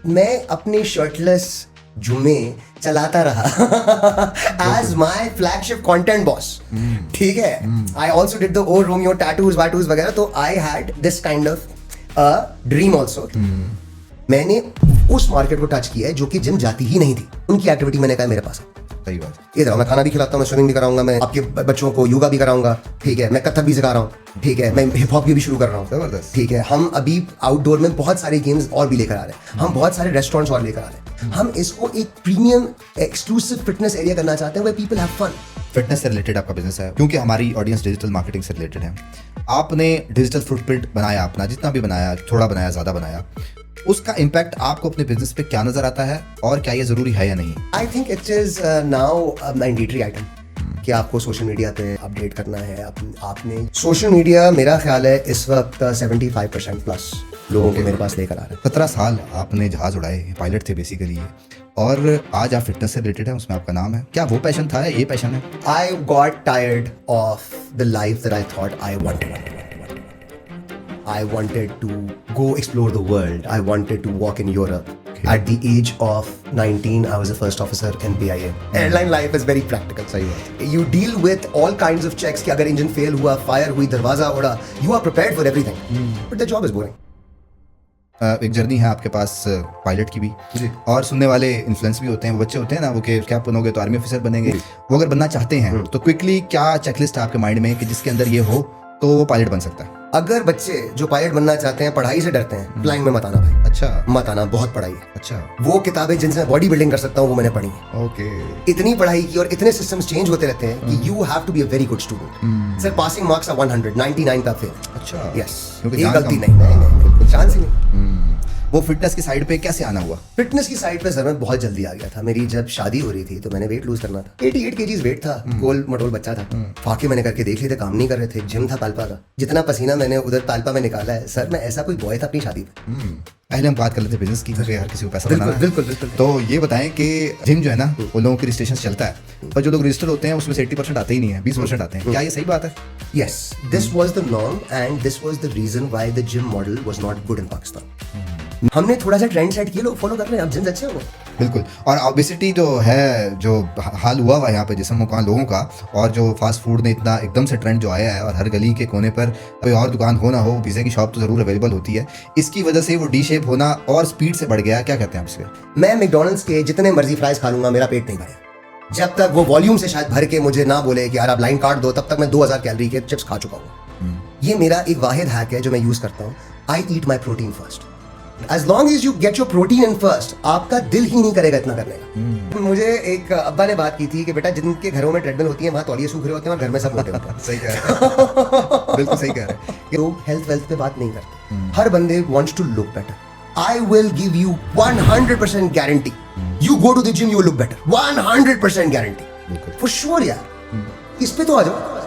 मैं अपने शर्टलेस जुमे चलाता रहा as my flagship content boss, ठीक है। I also did the O Romeo tattoos वाटूज वगैरह, तो I had this kind of dream also. मैंने उस मार्केट को टच किया है जो कि जिम जाती ही नहीं थी, उनकी एक्टिविटी मैंने कहा मेरे पास। सही बात। इधर मैं खाना भी खिलाता हूँ, मैं स्विमिंग भी कराऊंगा, मैं आपके बच्चों को योगा भी कराऊंगा, ठीक है, मैं कथक भी सिखा रहा हूँ, ठीक है, मैं हिप हॉप भी शुरू कर रहा हूँ, जबरदस्त। ठीक है। हम अभी आउटडोर में बहुत सारे गेम्स और भी लेकर आ रहे हैं, हम बहुत सारे रेस्टोरेंट्स और लेकर आ रहे हैं। हम इसको एक प्रीमियम एक्सक्लूसिव फिटनेस एरिया करना चाहते हैं, where people have fun। Fitness से रिलेटेड आपका बिजनेस है, क्योंकि हमारी ऑडियंस डिजिटल मार्केटिंग से रिलेटेड है। आपने डिजिटल फुटप्रिंट बनाया अपना, जितना भी बनाया, थोड़ा बनाया, ज़्यादा बनाया, उसका इम्पैक्ट आपको अपने बिजनेस पे क्या नजर आता है और क्या ये जरूरी है या नहीं? I think it is now mandatory item कि आपको सोशल मीडिया पे अपडेट करना है। आपने सोशल मीडिया, मेरा ख्याल है इस वक्त 75% प्लस लोगों को मेरे पास लेकर आ रहे हैं। 17 साल आपने जहाज उड़ाए, पायलट थे बेसिकली, और आज आप फिटनेस से रिलेटेड है, उसमें आपका नाम है। क्या वो पैशन था, ये पैशन है? I got tired of the life that I thought I wanted. I wanted to go explore the world. I wanted to walk in Europe. Okay. At the age of 19, I was a first officer in PIA. Airline life is very practical. सही बात। You deal with all kinds of checks कि अगर engine fail हुआ, fire हुई, दरवाजा उड़ा, you are prepared for everything. But the job is boring. एक journey है आपके पास पायलट की भी, और सुनने वाले इन्फ्लुएंस भी होते हैं, वो बच्चे होते हैं ना, वो कि क्या बनोगे तो आर्मी ऑफिसर बनेंगे। वो अगर बनना चाहते हैं तो क्विकली क्या चेकलिस्ट है आपके माइंड में कि जिसके अंदर ये हो तो वो पायलट बन सकता है? अगर बच्चे जो पायलट बनना चाहते हैं पढ़ाई से डरते हैं, फ्लाइंग में मत आना भाई। अच्छा, मत आना, बहुत पढ़ाई है। अच्छा। वो किताबें जिनसे मैं बॉडी बिल्डिंग कर सकता हूँ वो मैंने पढ़ी है। ओके। इतनी पढ़ाई की और इतने सिस्टम्स चेंज होते रहते हैं कि you have to be a very good student. Sir passing marks are 100, 99 का फेल। अच्छा। यस, क्योंकि ये गलती कम- नहीं, बिल्कुल चांस ही नहीं। वो फिटनेस की साइड पे कैसे आना हुआ? फिटनेस की साइड पे सर मैं बहुत जल्दी आ गया था। मेरी जब शादी हो रही थी तो मैंने वेट लूज करना था। 88 kgs वेट था, गोल मटोल बच्चा था। फाके मैंने करके देख लिए थे, काम नहीं कर रहे थे। जिम था पाल्पा का, जितना पसीना मैंने उधर पाल्पा में निकाला है सर, मैं ऐसा कोई बॉय था अपनी शादी पे। पहले हम बात कर लेते बिजनेस की, क्योंकि हर किसी को पैसा बनाना है। बिल्कुल बिल्कुल। तो ये बताएं कि जिम जो है ना, वो लोगों की रजिस्ट्रेशन चलता है, पर जो लोग रजिस्टर होते हैं उसमें से 80% आते ही नहीं है, 20% आते हैं। क्या ये सही बात है? Yes, this was the norm and this was the reason why the gym model was not good in Pakistan. हमने थोड़ा सा ट्रेंड सेट किया, लोग फॉलो कर रहे हैं, अब जिम्स अच्छे हो गए। बिल्कुल। और ओबेसिटी जो है, जो हाल हुआ हुआ यहाँ पे जिस्म का लोगों का, और जो फास्ट फूड ने इतना एकदम से ट्रेंड जो आया है, और हर गली के कोने पर कोई और दुकान हो ना हो, पिज़्ज़ा की शॉप तो ज़रूर अवेलेबल होती है, इसकी वजह से वो डी शेप होना और स्पीड से बढ़ गया। क्या कहते हैं आप इसके? मैं मैकडॉनल्ड्स के जितने मर्जी फ्राइज खा लूंगा, मेरा पेट नहीं भरेगा। जब तक वो वॉल्यूम से शायद भर के मुझे ना बोले कि यार आप लाइन काट दो, तब तक मैं 2000 कैलोरी के चिप्स खा चुका हूँ। ये मेरा एक वाहिद हैक है जो मैं यूज करता हूँ। I eat my protein first. As long as you get your protein in first, आपका दिल ही नहीं करेगा इतना करने का। मुझे एक अब्बा ने बात की थी कि बेटा जिनके घरों में ट्रेडमिल होती है वहाँ तौलिए सूख रहे होते हैं और घर में सब मोटे होते हैं। सही कह रहे हैं, बिल्कुल सही कह रहे हैं। लोग हेल्थ वेल्थ पे बात नहीं करते। हर बंदे wants to look better. I will give you 100% guarantee. You go to the gym, you will look better. 100% guarantee. बिल्कुल। For sure यार। इस पे तो आ जाओ।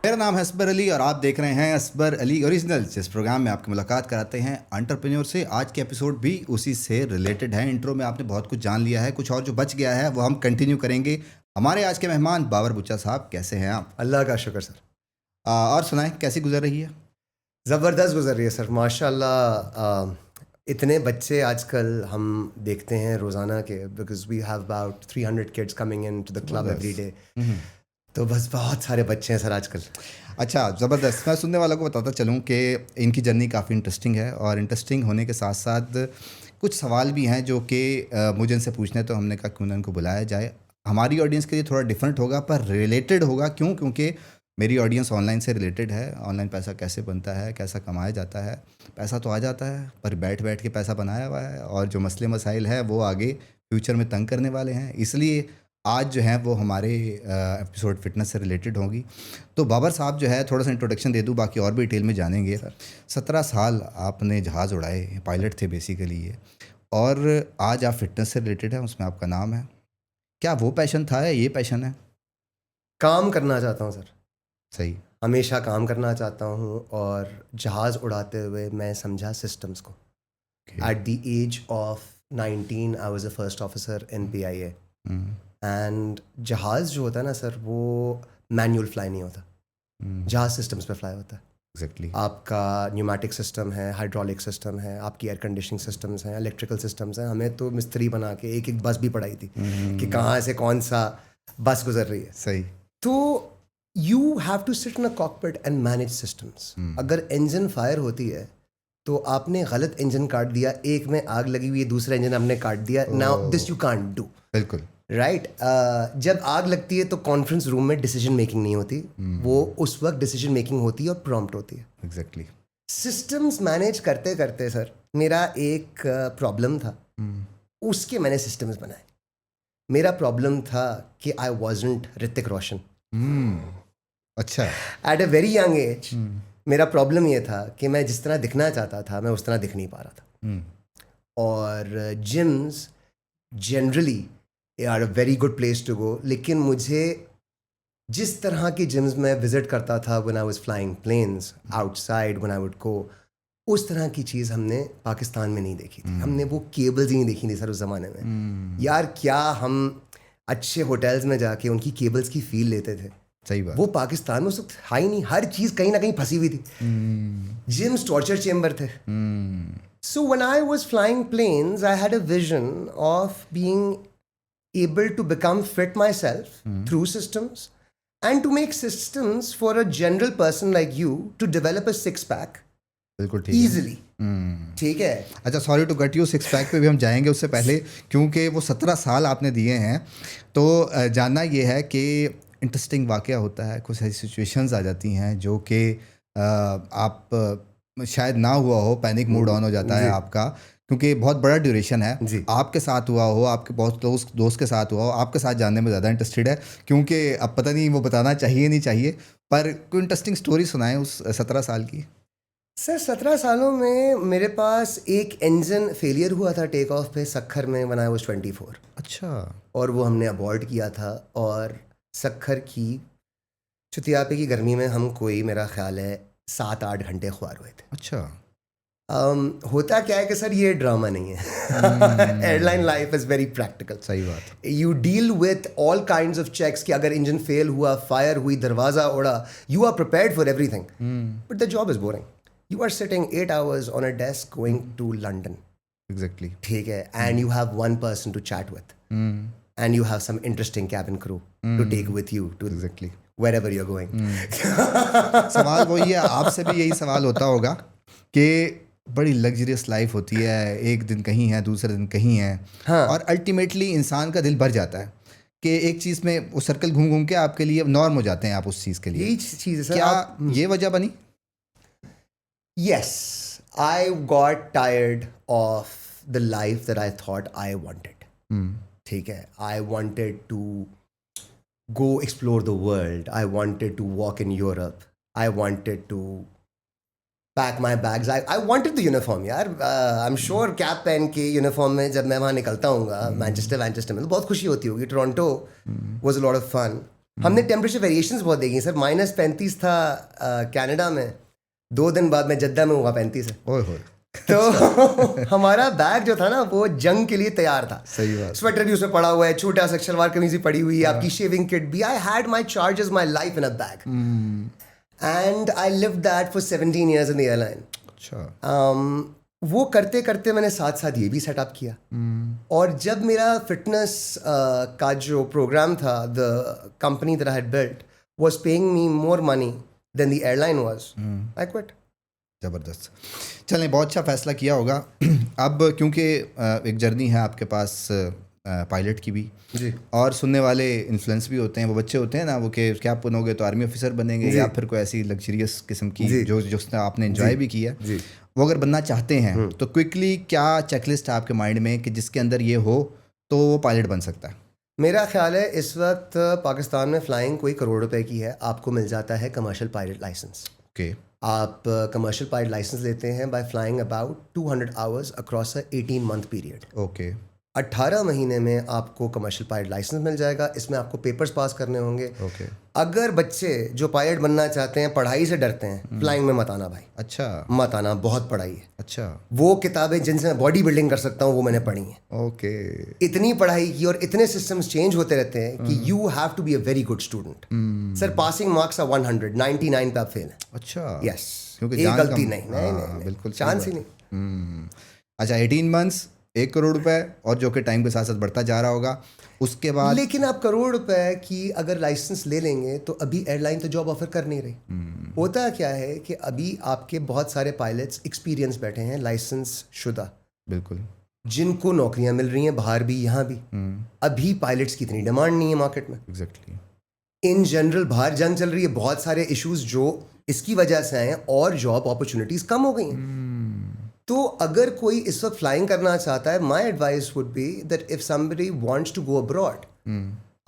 मेरा नाम है असबर अली और आप देख रहे हैं असबर अली ओरिजिनल, जिस प्रोग्राम में आपकी मुलाकात कराते हैं एंटरप्रेन्योर से। आज के एपिसोड भी उसी से रिलेटेड है। इंट्रो में आपने बहुत कुछ जान लिया है, कुछ और जो बच गया है वो हम कंटिन्यू करेंगे। हमारे आज के मेहमान बाबर बुच्चा साहब, कैसे हैं आप? अल्लाह का शुक्र सर। और सुनाएं, कैसी गुजर रही है? ज़बरदस्त गुजर रही है सर, माशाल्लाह। इतने बच्चे आजकल हम देखते हैं रोज़ाना के, because we have about 300 kids coming in to the club every day. तो बस बहुत सारे बच्चे हैं सर आजकल। अच्छा, ज़बरदस्त। मैं सुनने वालों को बताता चलूँ कि इनकी जर्नी काफ़ी इंटरेस्टिंग है, और इंटरेस्टिंग होने के साथ साथ कुछ सवाल भी हैं जो कि मुझे इनसे पूछने, तो हमने कहा क्यों ना इनको बुलाया जाए। हमारी ऑडियंस के लिए थोड़ा डिफरेंट होगा पर रिलेटेड होगा। क्यों? क्योंकि मेरी ऑडियंस ऑनलाइन से रिलेटेड है। ऑनलाइन पैसा कैसे बनता है, कैसा कमाया जाता है। पैसा तो आ जाता है, पर बैठ बैठ के पैसा बनाया हुआ है, और जो मसले मसाइल है वो आगे फ्यूचर में तंग करने वाले हैं। इसलिए आज जो है वो हमारे एपिसोड फिटनेस से रिलेटेड होगी। तो बाबर साहब जो है, थोड़ा सा इंट्रोडक्शन दे दूं, बाकी और भी डिटेल में जानेंगे। 17 साल आपने जहाज़ उड़ाए, पायलट थे बेसिकली ये, और आज आप फिटनेस से रिलेटेड हैं, उसमें आपका नाम है। क्या वो पैशन था या ये पैशन है? काम करना चाहता हूँ सर, सही। हमेशा काम करना चाहता हूँ, और जहाज़ उड़ाते हुए मैं समझा सिस्टम्स को। At the age of 19 I was a first officer in PIA। And जहाज़ जो होता है ना सर, वो मैनुअल फ्लाई नहीं होता, जहाज़ सिस्टम्स पे फ्लाई होता है। एग्जैक्टली। आपका न्यूमेटिक सिस्टम है, हाइड्रोलिक सिस्टम है, आपकी एयर कंडीशनिंग सिस्टम्स हैं, इलेक्ट्रिकल सिस्टम्स हैं। हमें तो मिस्त्री बना के एक एक बस भी पढ़ाई थी कि कहाँ से कौन सा बस गुजर रही है। सही। तो you have to sit in a cockpit and manage systems. अगर इंजन फायर होती है तो आपने गलत इंजन काट दिया, एक में आग लगी हुई है, दूसरा इंजन हमने काट दिया, now this you can't do. बिल्कुल राइट। जब आग लगती है तो कॉन्फ्रेंस रूम में डिसीजन मेकिंग नहीं होती, वो उस वक्त डिसीजन मेकिंग होती है और प्रॉम्प्ट होती है। एग्जैक्टली। सिस्टम्स मैनेज करते करते सर मेरा एक प्रॉब्लम था, उसके मैंने सिस्टम्स बनाए। मेरा प्रॉब्लम था कि आई वॉजंट ऋतिक रोशन। अच्छा। At a very young age मेरा प्रॉब्लम ये था कि मैं जिस तरह दिखना चाहता था मैं उस तरह दिख नहीं पा रहा था। और gyms generally are a very good place to go, लेकिन मुझे जिस तरह की जिम्स में विजिट करता था when I was flying planes outside, when I would go, उस तरह की चीज़ हमने पाकिस्तान में नहीं देखी थी। हमने वो केबल्स ही नहीं देखी थी सर उस ज़माने में। यार क्या हम अच्छे होटल्स में जाके उनकी केबल्स की फील लेते थे। सही बात। वो पाकिस्तान में उस वक्त है ही नहीं, हर चीज़ कहीं ना कहीं फंसी हुई थी। जिम्स टॉर्चर चेम्बर थे। So when I was flying planes I had a vision of being able to become fit myself through systems and to make systems for a general person like you to develop a six pack बिल्कुल ठीक है। easily। ठीक है। अच्छा, sorry to cut you, six pack पे भी हम जाएंगे उससे पहले, क्योंकि वो 17 साल आपने दिए हैं, तो जानना ये है कि इंटरेस्टिंग वाक़या होता है, कुछ ऐसी सिचुएशंस आ जाती हैं जो कि आप शायद ना हुआ हो, पैनिक मूड ऑन हो जाता है आपका, क्योंकि बहुत बड़ा ड्यूरेशन है। जी। आपके साथ हुआ हो, आपके बहुत दोस्त के साथ हुआ हो, आपके साथ जानने में ज़्यादा इंटरेस्टेड है, क्योंकि अब पता नहीं वो बताना चाहिए नहीं चाहिए, पर कोई इंटरेस्टिंग स्टोरी सुनाएं उस 17 साल की। सर 17 सालों में मेरे पास एक इंजन फेलियर हुआ था टेक ऑफ पे सखर में when I was 24। अच्छा। और वो हमने अबॉर्ड किया था, और सखर की चुतियापे की गर्मी में हम कोई मेरा ख्याल है 7-8 घंटे ख्वार हुए थे। अच्छा। होता क्या है कि सर ये ड्रामा नहीं है। Airline life is very practical. सही बात। You deal with all kinds of checks कि अगर इंजन फेल हुआ, फायर हुई, दरवाज़ा उड़ा, you are prepared for everything, but the job is boring. You are sitting 8 hours on a desk going to London. Exactly. ठीक है। And you have one person to chat with, and you have some interesting cabin crew to take with you to exactly. wherever you're going। सवाल वही है, आपसे भी यही सवाल होता होगा कि बड़ी लग्जरियस लाइफ होती है, एक दिन कहीं है, दूसरे दिन कहीं है। हाँ। और अल्टीमेटली इंसान का दिल भर जाता है कि एक चीज़ में वो सर्कल घूम घूम के आपके लिए नॉर्म हो जाते हैं, आप उस चीज़ के लिए। यही चीज़ है सर। क्या ये वजह बनी? Yes, I got tired of the life that I thought I wanted। ठीक है। I wanted to go explore the world. I wanted to walk in Europe. I wanted to pack my bags. I wanted the uniform यार। I'm sure cap पहन के uniform में जब मैं वहाँ निकलता हूँ मैनचेस्टर में, तो बहुत खुशी होती होगी। Toronto was a lot of fun। हमने टेम्परेचर वेरिएशंस बहुत देखी सर। -35 था कनाडा में, 2 दिन बाद में जद्दा में हुआ 35 है। ओए होए। तो हमारा बैग जो था ना वो जंग के लिए तैयार था। सही बात। स्वेटर भी उसमें पड़ा हुआ है, छोटा सा शलवार कमीज भी पड़ी हुई है, आपकी शेविंग किट भी। I had my charges my life in a bag, and I live that for 17 years in the airline. अच्छा। वो करते करते मैंने साथ साथ ये भी सेटअप किया। और जब मेरा फिटनेस का जो प्रोग्राम था, the company that I had built was paying me more money than the airline was, I quit. ज़बरदस्त। चलें, बहुत अच्छा फ़ैसला किया होगा। अब क्योंकि एक जर्नी है आपके पास पायलट की भी जी, और सुनने वाले इन्फ्लुएंस भी होते हैं, वो बच्चे होते हैं ना, वो कि क्या आप बनोगे तो आर्मी ऑफिसर बनेंगे या फिर कोई ऐसी लग्जरियस किस्म की जो आपने एंजॉय भी किया, वो अगर बनना चाहते हैं तो क्विकली क्या चेकलिस्ट है आपके माइंड में कि जिसके अंदर ये हो तो वो पायलट बन सकता है? मेरा ख्याल है इस वक्त पाकिस्तान में फ्लाइंग कोई करोड़ रुपए की है, आपको मिल जाता है कमर्शियल पायलट लाइसेंस। ओके। आप कमर्शियल पायलट लाइसेंस लेते हैं by flying about 200 hours across a 18 month period. Okay. 18 महीने में आपको कमर्शियल पायलट लाइसेंस मिल जाएगा। इसमें आपको पेपर्स पास करने होंगे। ओके। अगर बच्चे जो पायलट बनना चाहते हैं पढ़ाई से डरते हैं, फ्लाइंग में मत आना भाई, अच्छा मत आना, बहुत पढ़ाई है। अच्छा। वो किताबें जिनसे मैं बॉडी बिल्डिंग कर सकता हूँ वो मैंने पढ़ी हैं। ओके। इतनी पढ़ाई की और इतने सिस्टम्स चेंज होते रहते हैं कि you have to be a very good student. Sir passing marks are 100, 99 पे आप फेल हैं। अच्छा। यस, क्योंकि एक जान गलती कम- नहीं, हाँ, नहीं, बिल्कुल सही चांस ही बात नहीं। अच्छा, 18 मंथ्स, 1 करोड़ रुपए, और जो कि टाइम के साथ साथ बढ़ता जा रहा होगा। उसके बाद लेकिन आप करोड़ रुपए की अगर लाइसेंस ले लेंगे तो अभी एयरलाइन तो जॉब ऑफर कर नहीं रही। होता क्या है कि अभी आपके बहुत सारे पायलट्स एक्सपीरियंस बैठे हैं, लाइसेंस शुदा, बिल्कुल। जिनको नौकरियां मिल रही हैं बाहर भी यहाँ भी। अभी पायलट्स की इतनी डिमांड नहीं है मार्केट में। एग्जैक्टली। इन जनरल बाहर जंग चल रही है, बहुत सारे इश्यूज जो इसकी वजह से आए हैं और जॉब अपॉर्चुनिटीज कम हो गई हैं। तो अगर कोई इस वक्त फ्लाइंग करना चाहता है, my advice would be that if somebody wants to go abroad,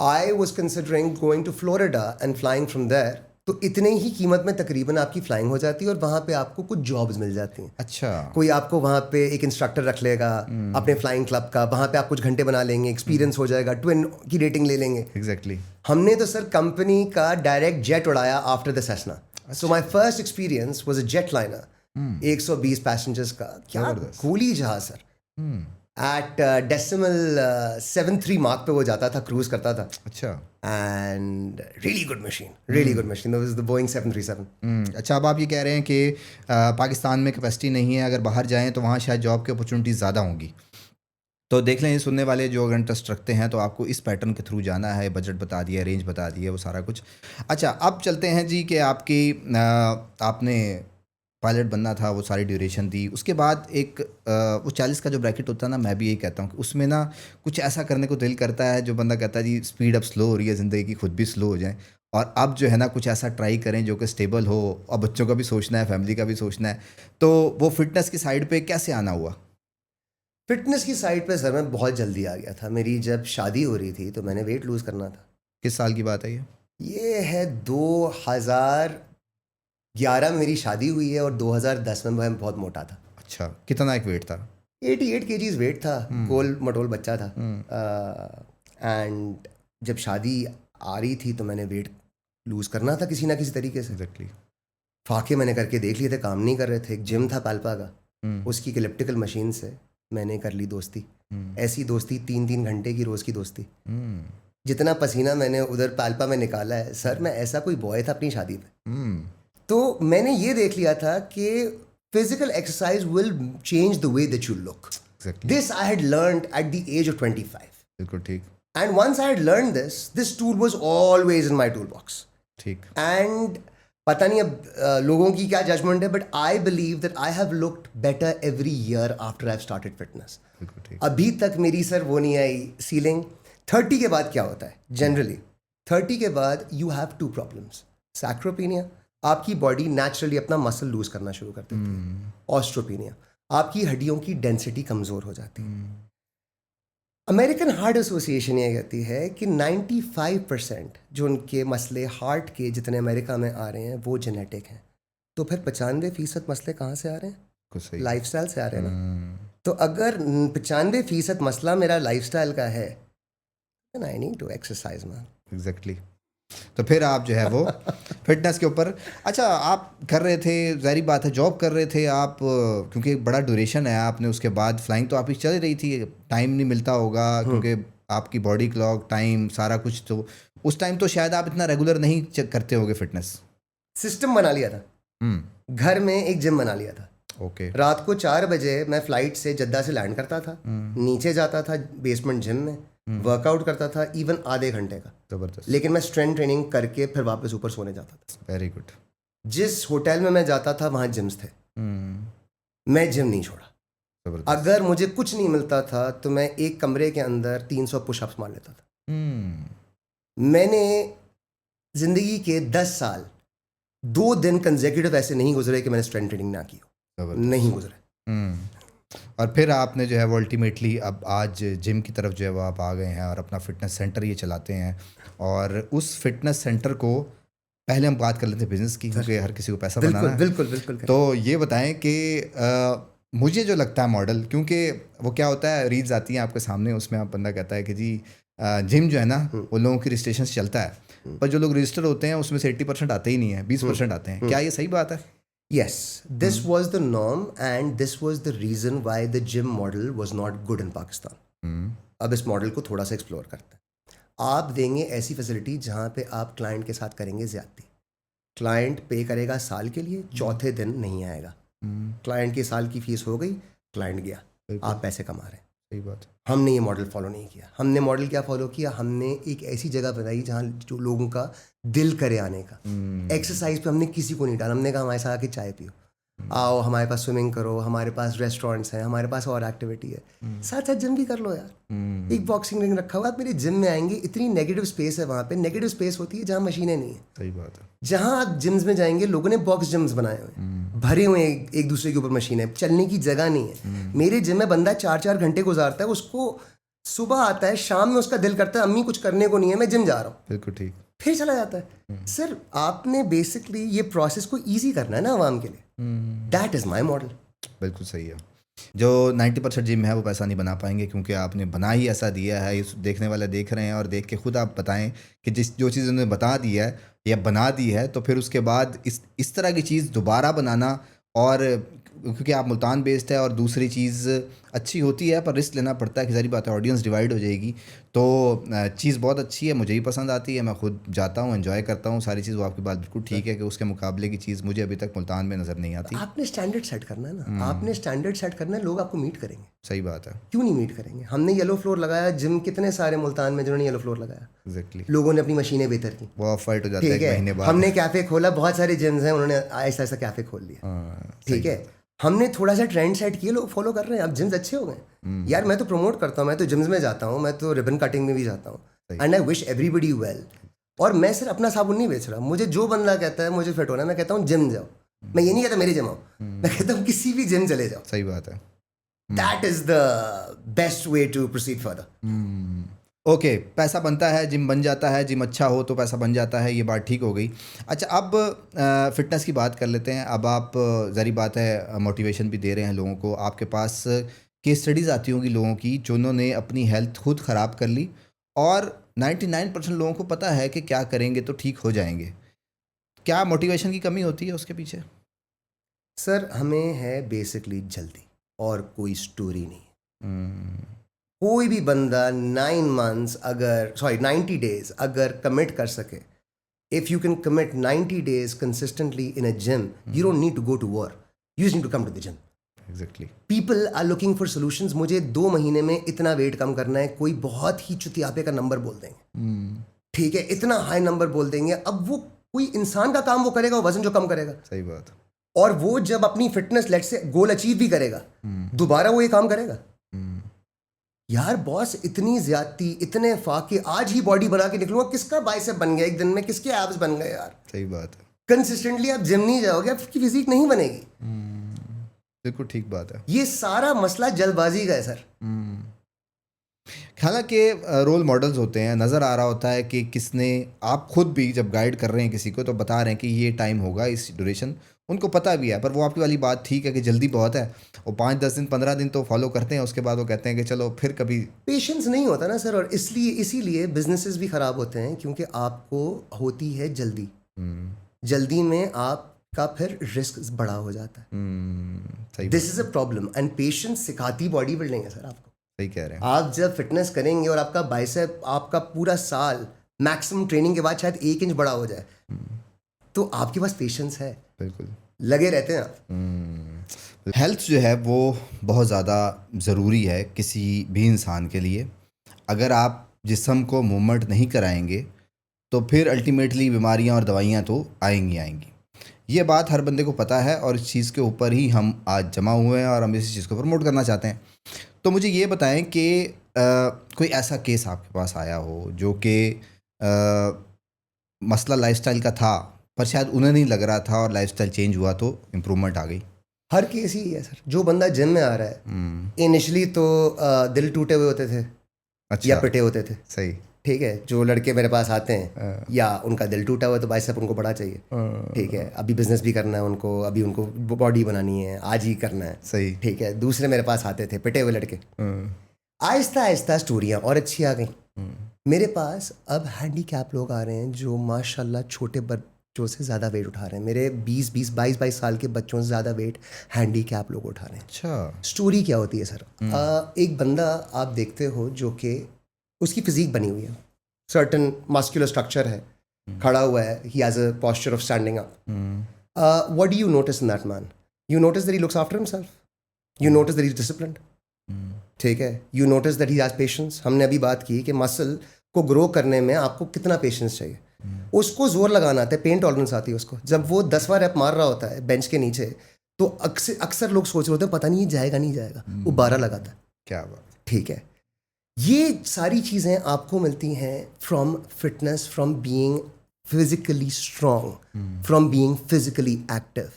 I was considering going to Florida and flying from there. तो इतने ही कीमत में तकरीबन आपकी फ्लाइंग हो जाती है और वहाँ पे आपको कुछ जॉब्स मिल जाती हैं। अच्छा। कोई आपको वहाँ पे एक इंस्ट्रक्टर रख लेगा अपने फ्लाइंग क्लब का, वहाँ पे आप कुछ घंटे बना लेंगे, एक्सपीरियंस हो जाएगा, ट्विन की रेटिंग ले लेंगे। एग्जैक्टली। हमने तो सर कंपनी का डायरेक्ट जेट उड़ाया after the Cessna. So my first experience was a jet liner, 120 passengers का। क्या गोली जहाज सर। एट डेसिमल 73 मार्क पे वो जाता था, क्रूज करता था। अच्छा। And really good machine, really good machine, that was the Boeing 737। अच्छा, अब आप ये कह रहे हैं कि पाकिस्तान में कैपेसिटी नहीं है, अगर बाहर जाएं तो वहाँ शायद जॉब की अपॉर्चुनिटीज़ ज़्यादा होंगी। तो देख लें, सुनने वाले जो अगर इंटरेस्ट रखते हैं तो आपको इस पैटर्न के थ्रू जाना है। बजट बता दिया, रेंज बता दिया, वो सारा कुछ। अच्छा, अब चलते हैं जी कि आपने पायलट बनना था, वो सारी ड्यूरेशन दी। उसके बाद एक वो 40 का जो ब्रैकेट होता है ना, मैं भी यही कहता हूँ कि उसमें ना कुछ ऐसा करने को दिल करता है जो बंदा कहता है जी स्पीड अब स्लो हो रही है ज़िंदगी की, खुद भी स्लो हो जाए और अब जो है ना कुछ ऐसा ट्राई करें जो कि स्टेबल हो, और बच्चों का भी सोचना है, फैमिली का भी सोचना है। तो वो फिटनेस की साइड पे कैसे आना हुआ? फिटनेस की साइड पे सर मैं बहुत जल्दी आ गया था। मेरी जब शादी हो रही थी तो मैंने वेट लूज़ करना था। किस साल की बात है ये? ये है 2011 में मेरी शादी हुई है और 2010 में मैं बहुत मोटा था। अच्छा, कितना एक वेट था? 88 kgs वेट था, गोल मटोल बच्चा था। एंड जब शादी आ रही थी तो मैंने वेट लूज़ करना था किसी ना किसी तरीके से। एग्जैक्टली। फाके मैंने करके देख लिए थे, काम नहीं कर रहे थे। एक जिम था पाल्पा का, उसकी इलेक्ट्रिकल मशीन से मैंने कर ली दोस्ती। ऐसी दोस्ती 3-3 घंटे की रोज़ की दोस्ती। जितना पसीना मैंने उधर पाल्पा में निकाला है सर, मैं ऐसा कोई बॉय था अपनी शादी में। तो मैंने ये देख लिया था कि physical exercise will change the way that you look. This I had learned at the age of 25। बिल्कुल ठीक। And once I had learned this tool was always in my tool box. ठीक। एंड पता नहीं अब लोगों की क्या judgement है, but I believe that I have looked better every year after I have started fitness. अभी तक मेरी सर वो नहीं आई सीलिंग। 30 के बाद क्या होता है जनरली? 30 के बाद यू हैव 2 प्रॉब्लम्स। सैक्रोपीनिया, आपकी बॉडी नेचुरली अपना मसल लूज करना शुरू कर देती है। ऑस्ट्रोपीनिया, आपकी हड्डियों की डेंसिटी कमज़ोर हो जाती है। अमेरिकन हार्ट एसोसिएशन ये कहती है कि 95% जो उनके मसले हार्ट के जितने अमेरिका में आ रहे हैं वो जेनेटिक हैं। तो फिर 95% मसले कहाँ से आ रहे हैं? लाइफस्टाइल से आ रहे हैं ना। तो अगर 95% मसला मेरा लाइफस्टाइल का है, then I need to exercise man। Exactly. तो फिर आप जो है वो फिटनेस के ऊपर, अच्छा आप कर रहे थे, ज़ाहिर बात है जॉब कर रहे थे आप, क्योंकि एक बड़ा ड्यूरेशन है आपने, उसके बाद फ्लाइंग तो आपकी चल रही थी, टाइम नहीं मिलता होगा क्योंकि आपकी बॉडी क्लॉक टाइम सारा कुछ, तो उस टाइम तो शायद आप इतना रेगुलर नहीं चेक करते होगे फिटनेस। सिस्टम बना लिया था, घर में एक जिम बना लिया था। ओके। रात को 4 बजे मैं फ्लाइट से जद्दा से लैंड करता था, नीचे जाता था बेसमेंट जिम में, वर्कआउट करता था इवन आधे घंटे का। जबरदस्त। लेकिन मैं स्ट्रेंथ ट्रेनिंग करके फिर वापस ऊपर सोने जाता था। Very good. जिस होटल में मैं जाता था वहाँ जिम्स थे, मैं जिम नहीं छोड़ा। जबरदस्त। अगर मुझे कुछ नहीं मिलता था तो मैं एक कमरे के अंदर 300 पुशअप्स मार लेता था। मैंने जिंदगी के 10 साल 2 दिन कंसेक्यूटिव ऐसे नहीं गुजरे कि मैंने स्ट्रेंथ ट्रेनिंग ना की हो, नहीं गुजरे। और फिर आपने जो है वो अल्टीमेटली अब आज जिम की तरफ जो है वो आप आ गए हैं और अपना फिटनेस सेंटर ये चलाते हैं। और उस फिटनेस सेंटर को पहले हम बात कर लेते हैं बिजनेस की, क्योंकि हर किसी को पैसा बनाना है। बिल्कुल बिल्कुल। तो ये बताएं कि मुझे जो लगता है मॉडल, क्योंकि वो क्या होता है, रील्स आती हैं आपके सामने, उसमें आप बंदा कहता है कि जी जिम जो है ना वो लोगों की रजिस्ट्रेशन से चलता है, पर जो लोग रजिस्टर होते हैं उसमें से 80% आते ही नहीं है, 20% आते हैं। क्या ये सही बात है? Yes, this was the norm and this was the reason why the gym model was not good in Pakistan. अब इस मॉडल को थोड़ा सा एक्सप्लोर करते हैं। आप देंगे ऐसी फैसिलिटी जहाँ पे आप क्लाइंट के साथ करेंगे ज्यादती। क्लाइंट पे करेगा साल के लिए, चौथे दिन नहीं आएगा। क्लाइंट की साल की फीस हो गई, क्लाइंट गया, आप पैसे कमा रहे हैं। सही बात। हमने ये मॉडल फॉलो नहीं किया। हमने मॉडल क्या फॉलो किया, हमने एक ऐसी जगह बनाई जहाँ जो लोगों का दिल करे आने का। एक्सरसाइज पे हमने किसी को नहीं डाला। हमने कहा हमारे साथ आके चाय पियो, आओ हमारे पास स्विमिंग करो, हमारे पास रेस्टोरेंट्स हैं, हमारे पास और एक्टिविटी है, साथ साथ जिम भी कर लो यार। एक बॉक्सिंग रिंग रखा हुआ, आप मेरे जिम में आएंगे, इतनी नेगेटिव स्पेस है वहाँ पे। नेगेटिव स्पेस होती है जहाँ मशीनें नहीं है। सही बात है। जहाँ आप जिम्स में जाएंगे, लोगों ने बॉक्स जिम्स बनाए हुए हैं, भरे हुए हैं एक दूसरे के ऊपर मशीनें, चलने की जगह नहीं है। मेरे जिम में बंदा 4-4 घंटे गुजारता है, उसको सुबह आता है, शाम में उसका दिल करता है अम्मी कुछ करने को नहीं है, मैं जिम जा रहा हूँ, बिल्कुल ठीक, फिर चला जाता है। सर आपने बेसिकली ये प्रोसेस को ईजी करना है ना आवाम के लिए। That is my model. बिल्कुल सही है। जो 90% जिम है वो पैसा नहीं बना पाएंगे, क्योंकि आपने बना ही ऐसा दिया है। इस देखने वाले देख रहे हैं, और देख के खुद आप बताएं कि जो चीज़ उन्होंने बता दी है या बना दी है, तो फिर उसके बाद इस तरह की चीज़ दोबारा बनाना, और क्योंकि आप मुल्तान बेस्ड है, और दूसरी चीज़ अच्छी होती है पर रिस्क लेना पड़ता है कि सारी बात है, ऑडियंस डिवाइड हो जाएगी। तो चीज़ बहुत अच्छी है, मुझे भी पसंद आती है, मैं खुद जाता हूँ, एंजॉय करता हूँ सारी चीज़। वो आपकी बात बिल्कुल ठीक है कि उसके मुकाबले की चीज़ मुझे अभी तक मुल्तान में नज़र नहीं आती। आपने स्टैंडर्ड सेट करना है ना, आपने स्टैंडर्ड सेट करना है, लोग आपको मीट करेंगे। सही बात है। क्यों नहीं मीट करेंगे? हमने येलो फ्लोर लगाया, जिम कितने सारे मुल्तान में जिन्होंने येलो फ्लोर लगाया, एग्जैक्टली, लोगों ने अपनी मशीनें बेहतर की, वो ऑफ फाइट हो जाता है ठीक एक है। महीने बाद। हमने कैफे खोला, बहुत सारे जिम्स हैं, उन्होंने ऐसा ऐसा कैफे खोल लिया, ठीक है। हमने थोड़ा सा ट्रेंड सेट किया, लोग फॉलो कर रहे हैं, अब जिम्स अच्छे हो गए। यार मैं तो प्रमोट करता हूँ, मैं तो जिम्स में जाता हूँ, मैं तो रिबन कटिंग में भी जाता हूँ, and I wish everybody well. और मैं सिर्फ अपना साबुन नहीं बेच रहा, मुझे जो बंदा कहता है मुझे फिट होना है, मैं कहता हूँ जिम जाओ। मैं ये नहीं कहता मेरे जिम आओ, मैं कहता हूँ किसी भी जिम चले जाओ। सही बात है। That is the best way to proceed further. Okay, पैसा बनता है, जिम बन जाता है, जिम अच्छा हो तो पैसा बन जाता है, ये बात ठीक हो गई। अच्छा, अब फिटनेस की बात कर लेते हैं। अब आप ज़ाहिर बात है मोटिवेशन भी दे रहे हैं लोगों को, आपके पास केस स्टडीज़ आती होंगी लोगों की जिन्होंने अपनी हेल्थ खुद ख़राब कर ली, और 99% लोगों को पता है कि क्या करेंगे तो ठीक हो जाएंगे। क्या मोटिवेशन की कमी होती है उसके पीछे? सर हमें है बेसिकली जल्दी, और कोई स्टोरी नहीं। कोई भी बंदा 90 डेज अगर कमिट कर सके, if you can commit 90 days consistently in a gym, you don't need to go to war, you just need to come to the gym. Exactly. People are looking for solutions. मुझे 2 महीने में इतना wait कम करना है, कोई बहुत ही चुतियापे का number बोल देंगे, ठीक है, इतना हाई नंबर बोल देंगे। अब वो कोई इंसान का काम वो करेगा, वो वजन जो कम करेगा। सही बात। और वो जब अपनी फिटनेस लेट से गोल अचीव भी करेगा, दोबारा वो ये काम करेगा। यार बॉस, इतनी ज्यादती, इतने फाके, आज ही बॉडी बना के निकलूंगा, किसका बाइसेप बन गया एक दिन में, किसके एब्स बन गए यार। सही बात है। कंसिस्टेंटली आप जिम नहीं जाओगे, आपकी फिजिक नहीं बनेगी। बिल्कुल ठीक बात है। ये सारा मसला जल्दबाजी का है सर। हालांकि रोल मॉडल्स होते हैं, नज़र आ रहा होता है कि किसने, आप खुद भी जब गाइड कर रहे हैं किसी को तो बता रहे हैं कि ये टाइम होगा, इस ड्यूरेशन, उनको पता भी है। पर वो आपकी वाली बात ठीक है कि जल्दी बहुत है, वो 5-10 दिन 15 दिन तो फॉलो करते हैं, उसके बाद वो कहते हैं कि चलो फिर कभी। पेशेंस नहीं होता ना सर, और इसीलिए बिजनेसेस भी ख़राब होते हैं, क्योंकि आपको होती है जल्दी। जल्दी में आपका फिर रिस्क बड़ा हो जाता है। This is a problem, and patience सिखाती बॉडी बिल्डिंग है सर आपको। सही कह रहे हैं। आप जब फिटनेस करेंगे और आपका बाइसेप आपका पूरा साल मैक्सिमम ट्रेनिंग के बाद शायद 1 इंच बड़ा हो जाए, तो आपके पास पेशेंस है। बिल्कुल, लगे रहते हैं आप। हेल्थ जो है वो बहुत ज़्यादा ज़रूरी है किसी भी इंसान के लिए। अगर आप जिस्म को मूवमेंट नहीं कराएंगे तो फिर अल्टीमेटली बीमारियां और दवाइयां तो आएंगी। ये बात हर बंदे को पता है, और इस चीज़ के ऊपर ही हम आज जमा हुए हैं, और हम इस चीज़ को प्रमोट करना चाहते हैं। तो मुझे ये बताएं कि कोई ऐसा केस आपके पास आया हो जो कि मसला लाइफस्टाइल का था, पर शायद उन्हें नहीं लग रहा था और लाइफस्टाइल चेंज हुआ तो इम्प्रूवमेंट आ गई। हर केस ही है सर। जो बंदा जिम में आ रहा है, इनिशियली तो दिल टूटे हुए होते थे, अच्छा, या पिटे होते थे, सही, ठीक है, जो लड़के मेरे पास आते हैं या उनका दिल टूटा हुआ है तो बाइसेप उनको बड़ा चाहिए, ठीक है, अभी बिजनेस भी करना है उनको, अभी उनको बॉडी बनानी है, आज ही करना है, सही, ठीक है। दूसरे मेरे पास आते थे पिटे हुए लड़के, आहिस्ता आहिस्ता स्टोरियाँ और अच्छी आ गई मेरे पास। अब हैंडीकैप लोग आ रहे हैं जो माशाल्लाह छोटे बच्चों से ज़्यादा वेट उठा रहे हैं, मेरे 20-20 22-22 साल के बच्चों से ज़्यादा वेट हैंडीकैप लोग उठा रहे हैं। अच्छा, स्टोरी क्या होती है सर? एक बंदा आप देखते हो जो कि उसकी फिजिक बनी हुई है, सर्टन मस्कुलर स्ट्रक्चर है, खड़ा हुआ है, he has a posture of standing up. What do you notice in that man? You notice that he looks after himself, you notice that he is disciplined, ठीक है, you notice that he has patience. हमने अभी बात की कि muscle को grow करने में आपको कितना पेशेंस चाहिए, उसको जोर लगाना आता है, पेन टॉलरेंस आती है उसको। जब वो 10वां रैप मार रहा होता है बेंच के नीचे तो अक्सर लोग सोच रहे होते हैं पता नहीं ये जाएगा नहीं जाएगा, वो 12 लगाता है। क्या बात, ठीक है, ये सारी चीज़ें आपको मिलती हैं from fitness, from being physically strong, from being physically active.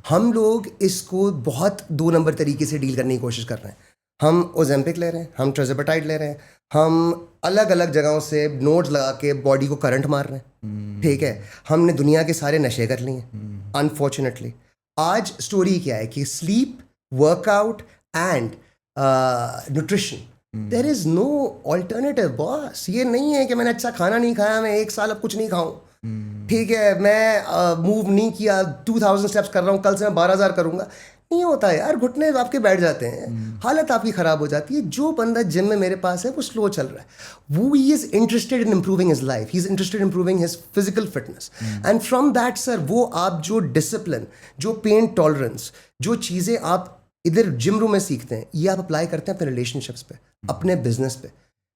हम लोग इसको बहुत 2 नंबर तरीके से डील करने की कोशिश कर रहे हैं। हम ओजेम्पिक ले रहे हैं, हम ट्रेज़ेपेटाइड ले रहे हैं, हम अलग अलग जगहों से नोड्स लगा के बॉडी को करंट मार रहे हैं, ठीक है, हमने दुनिया के सारे नशे कर लिए अनफॉर्चुनेटली। आज स्टोरी क्या है कि sleep, workout and nutrition, there is no alternative boss. ये नहीं है कि मैंने अच्छा खाना नहीं खाया, मैं 1 साल अब कुछ नहीं खाऊं, ठीक है, मैं मूव नहीं किया, 2000 स्टेप्स कर रहा हूँ, कल से मैं 12,000 करूंगा। नहीं होता है यार, घुटने आपके बैठ जाते हैं, हालत आपकी ख़राब हो जाती है। जो बंदा जिम में मेरे पास है वो स्लो चल रहा है, वो he is interested in improving his life, he is interested in improving his physical fitness and from that sir वो आप जो डिसिप्लिन, जो पेन टॉलरेंस, जो चीज़ें आप इधर जिम रूम में सीखते हैं, ये आप अप्लाई करते हैं अपने रिलेशनशिप्स पे, अपने बिजनेस पे।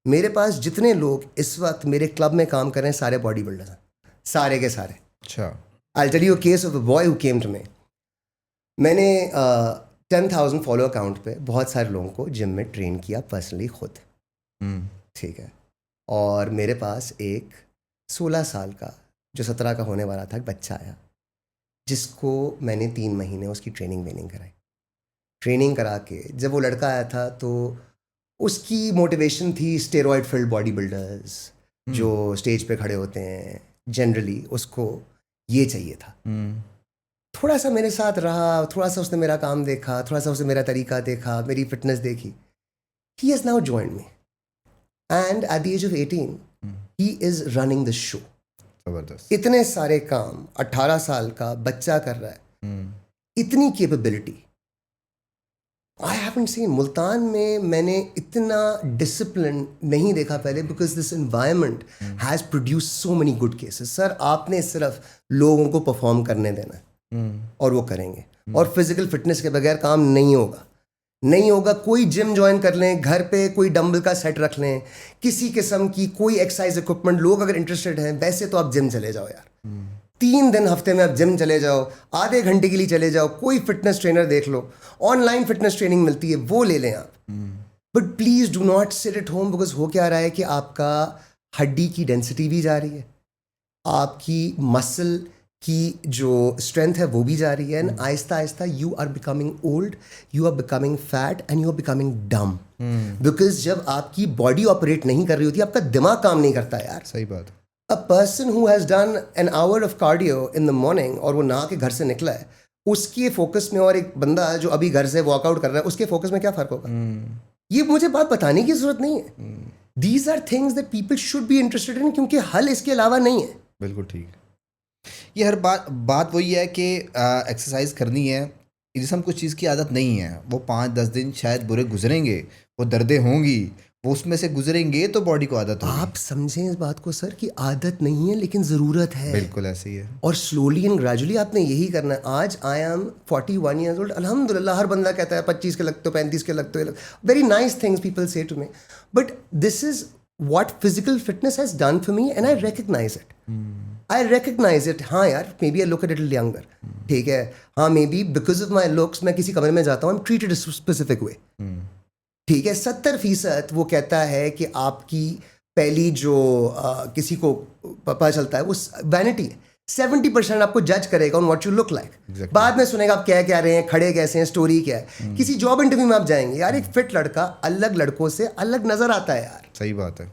मेरे पास जितने लोग इस वक्त मेरे क्लब में काम कर रहे हैं सारे बॉडी बिल्डर्स हैं, सारे के सारे। अच्छा, I tell you a case of a boy who came to me. मैंने 10,000 फॉलो अकाउंट पे बहुत सारे लोगों को जिम में ट्रेन किया पर्सनली खुद, ठीक है, और मेरे पास एक 16 साल का जो 17 का होने वाला था एक बच्चा आया जिसको मैंने 3 महीने उसकी ट्रेनिंग कराई। ट्रेनिंग करा के जब वो लड़का आया था तो उसकी मोटिवेशन थी स्टेरॉइड फिल्ड बॉडी बिल्डर्स जो स्टेज पे खड़े होते हैं, जनरली उसको ये चाहिए था। थोड़ा सा मेरे साथ रहा, थोड़ा सा उसने मेरा काम देखा, थोड़ा सा उसने मेरा तरीका देखा, मेरी फिटनेस देखी। He has now joined me and at the age of 18 he is running the show. जबरदस्त, इतने सारे काम 18 साल का बच्चा कर रहा है, इतनी capability I haven't seen. Multan में मैंने इतना डिसिप्लिन नहीं देखा पहले, because this environment has produce so many good cases. Sir आपने सिर्फ लोगों को परफॉर्म करने देना है और वो करेंगे, और फिजिकल फिटनेस के बगैर काम नहीं होगा, नहीं होगा। कोई जिम ज्वाइन कर लें, घर पे कोई डंबल का सेट रख लें, किसी किस्म की कोई एक्सरसाइज इक्विपमेंट, लोग अगर इंटरेस्टेड हैं वैसे तो आप जिम चले जाओ यार, 3 दिन हफ्ते में आप जिम चले जाओ, आधे घंटे के लिए चले जाओ, कोई फिटनेस ट्रेनर देख लो, ऑनलाइन फिटनेस ट्रेनिंग मिलती है वो ले लें आप। But please do not sit at home, because हो क्या रहा है कि आपका हड्डी की डेंसिटी भी जा रही है, आपकी मसल की जो स्ट्रेंथ है वो भी जा रही है, एंड आहिस्ता आहिस्ता you are becoming old, you are becoming fat and you are becoming dumb. Because जब आपकी बॉडी ऑपरेट नहीं कर रही होती, आपका दिमाग काम नहीं करता यार। सही बात। A person who has done an hour of cardio in the morning और वो नहा के घर से निकला है, उसके फोकस में और एक बंदा जो अभी घर से वर्कआउट कर रहा है उसके फोकस में क्या फ़र्क होगा? ये मुझे बात बताने की ज़रूरत नहीं है। These are things that people should be interested in, क्योंकि हल इसके अलावा नहीं है। बिल्कुल ठीक। ये हर बात वही है कि एक्सरसाइज करनी है, जैसे हम कुछ चीज़ की आदत नहीं है, वो 5-10 दिन शायद बुरे गुजरेंगे, वो दर्दें होंगी, वो उसमें से गुजरेंगे तो बॉडी को आदत होगी। आप समझें इस बात को सर कि आदत नहीं है लेकिन ज़रूरत है। बिल्कुल ऐसे ही है, और स्लोली एंड ग्रेजुअली आपने यही करना है। आज आई एम 41 ईयर्स ओल्ड, अल्हम्दुलिल्लाह। हर बंदा कहता है 25 के लगते हो, 35 के लगते हो, very nice things people say to me, but this is what physical fitness has done for me and I recognise it. I recognise it. हाँ यार, maybe I look a little younger, ठीक है, हाँ maybe because of my looks मैं किसी कमरे में जाता हूँ, I am treated a specific way, ठीक है। 70% वो कहता है कि आपकी पहली जो किसी को पता चलता है वो वैनिटी है। 70% आपको जज करेगा on what you look like. बाद में सुनेगा आप क्या कह रहे हैं, खड़े कैसे हैं, स्टोरी क्या है। किसी जॉब इंटरव्यू में आप जाएंगे यार, एक फिट लड़का अलग लड़कों से अलग नजर आता है यार। सही बात है।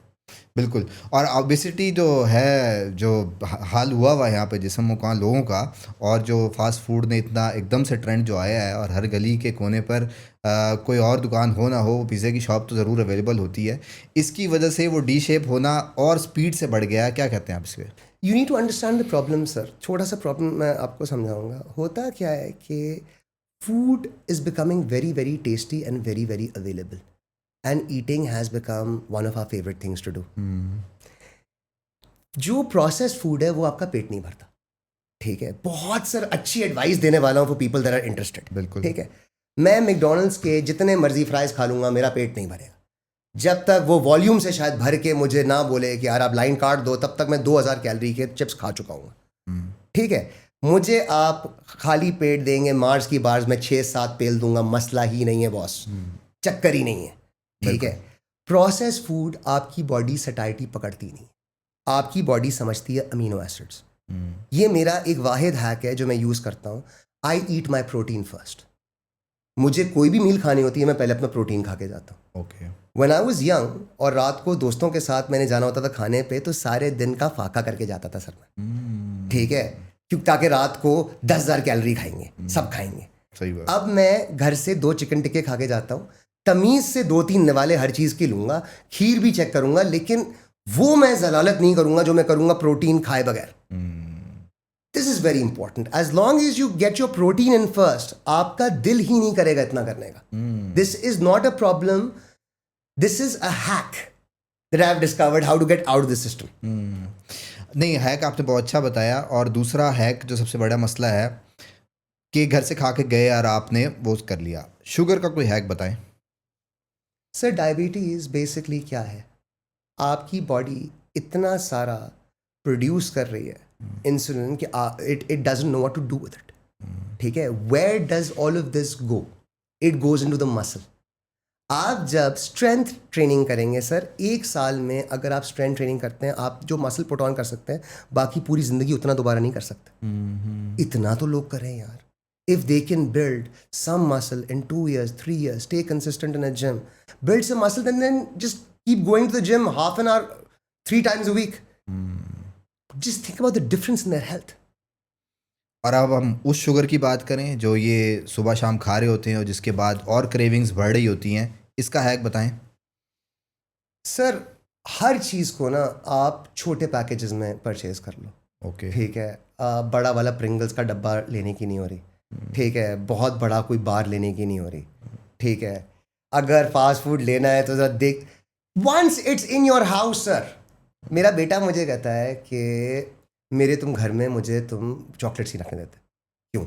बिल्कुल। और ओबेसिटी जो है, जो हाल हुआ है यहाँ पे जिस्म मुकां लोगों का, और जो फास्ट फूड ने इतना एकदम से ट्रेंड जो आया है, और हर गली के कोने पर कोई और दुकान हो ना हो, पिज़्ज़े की शॉप तो ज़रूर अवेलेबल होती है। इसकी वजह से वो डी शेप होना और स्पीड से बढ़ गया है। क्या कहते हैं आप इसके? You need to understand the problem sir. छोटा सा प्रॉब्लम मैं आपको समझाऊंगा। होता क्या है कि food is becoming very very tasty and very very available, and eating has become one of our favourite things to do. जो प्रोसेस्ड फूड है वो आपका पेट नहीं भरता, ठीक है। बहुत सर अच्छी एडवाइस देने वाला हूँ for people that are interested, बिल्कुल। ठीक है। मैं मैकडोनल्ड्स के जितने मर्जी फ्राइज खा लूँगा, मेरा पेट नहीं भरेगा जब तक वो वॉल्यूम से शायद भर के मुझे ना बोले कि यार आप लाइन काट दो। तब तक मैं 2000 कैलोरी के चिप्स खा चुका हूँ, ठीक है। मुझे आप खाली पेट देंगे मार्स की बार्स में 6-7 पेल दूंगा, मसला ही नहीं है बॉस, चक्कर ही नहीं है, ठीक है। प्रोसेस फूड आपकी बॉडी सटाइटी पकड़ती नहीं, आपकी बॉडी समझती है अमीनो एसिड्स। ये मेरा एक वाहिद हैक है जो मैं यूज़ करता हूँ। I eat my protein first. मुझे कोई भी मील खानी होती है, मैं पहले अपना प्रोटीन खा के जाता हूँ। Okay. When I was young और रात को दोस्तों के साथ मैंने जाना होता था खाने पे, तो सारे दिन का फाका करके जाता था सर मैं, ठीक है, क्योंकि ताकि रात को 10,000 कैलोरी खाएंगे, सब खाएंगे। सही बात। अब मैं घर से 2 चिकन टिक्के खा के जाता हूँ, तमीज़ से 2-3 निवाले हर चीज़ की लूँगा, खीर भी चेक करूँगा, लेकिन वो मैं जलालत नहीं करूँगा जो मैं करूँगा प्रोटीन खाए बगैर। This is very important. As long as you get your protein in first, आपका दिल ही नहीं करेगा इतना करने का। This is not a problem, this is a hack that I have discovered how to get out of this system. नहीं, hack आपने बहुत अच्छा बताया। और दूसरा हैक जो सबसे बड़ा मसला है कि घर से खा के गए और आपने वो कर लिया, शुगर का कोई हैक बताएं। सर डायबिटीज़ बेसिकली क्या है, आपकी बॉडी इतना सारा प्रोड्यूस कर रही है इंसुलिन कि it doesn't know what to do with it, ठीक है। Where does all of this go? It goes into the muscle. आप जब स्ट्रेंथ ट्रेनिंग करेंगे सर, 1 साल में अगर आप स्ट्रेंथ ट्रेनिंग करते हैं, आप जो मसल पुट ऑन कर सकते हैं, बाकी पूरी ज़िंदगी उतना दोबारा नहीं कर सकते। इतना तो लोग कर रहे हैं यार। If they can build some muscle in 2 years, 3 years, stay consistent in a gym, build some muscle, then just keep going to the gym half an hour, 3 times a week. Just think about the difference in their health. और अब हम उस sugar की बात करें जो ये सुबह शाम खा रहे होते हैं और जिसके बाद और क्रेविंग्स बढ़ रही होती हैं, इसका हैक बताएं। सर हर चीज़ को ना आप छोटे पैकेजेस में परचेज कर लो, ओके। ठीक है। बड़ा वाला प्रिंगल्स का डब्बा लेने की नहीं हो रही, ठीक है। बहुत बड़ा कोई बार लेने की नहीं हो रही, ठीक है। अगर फास्ट फूड लेना है तो ज़रा देख, once it's in your house sir. मेरा बेटा मुझे कहता है कि मेरे तुम घर में मुझे तुम चॉकलेट्स ही रखने देते, क्यों?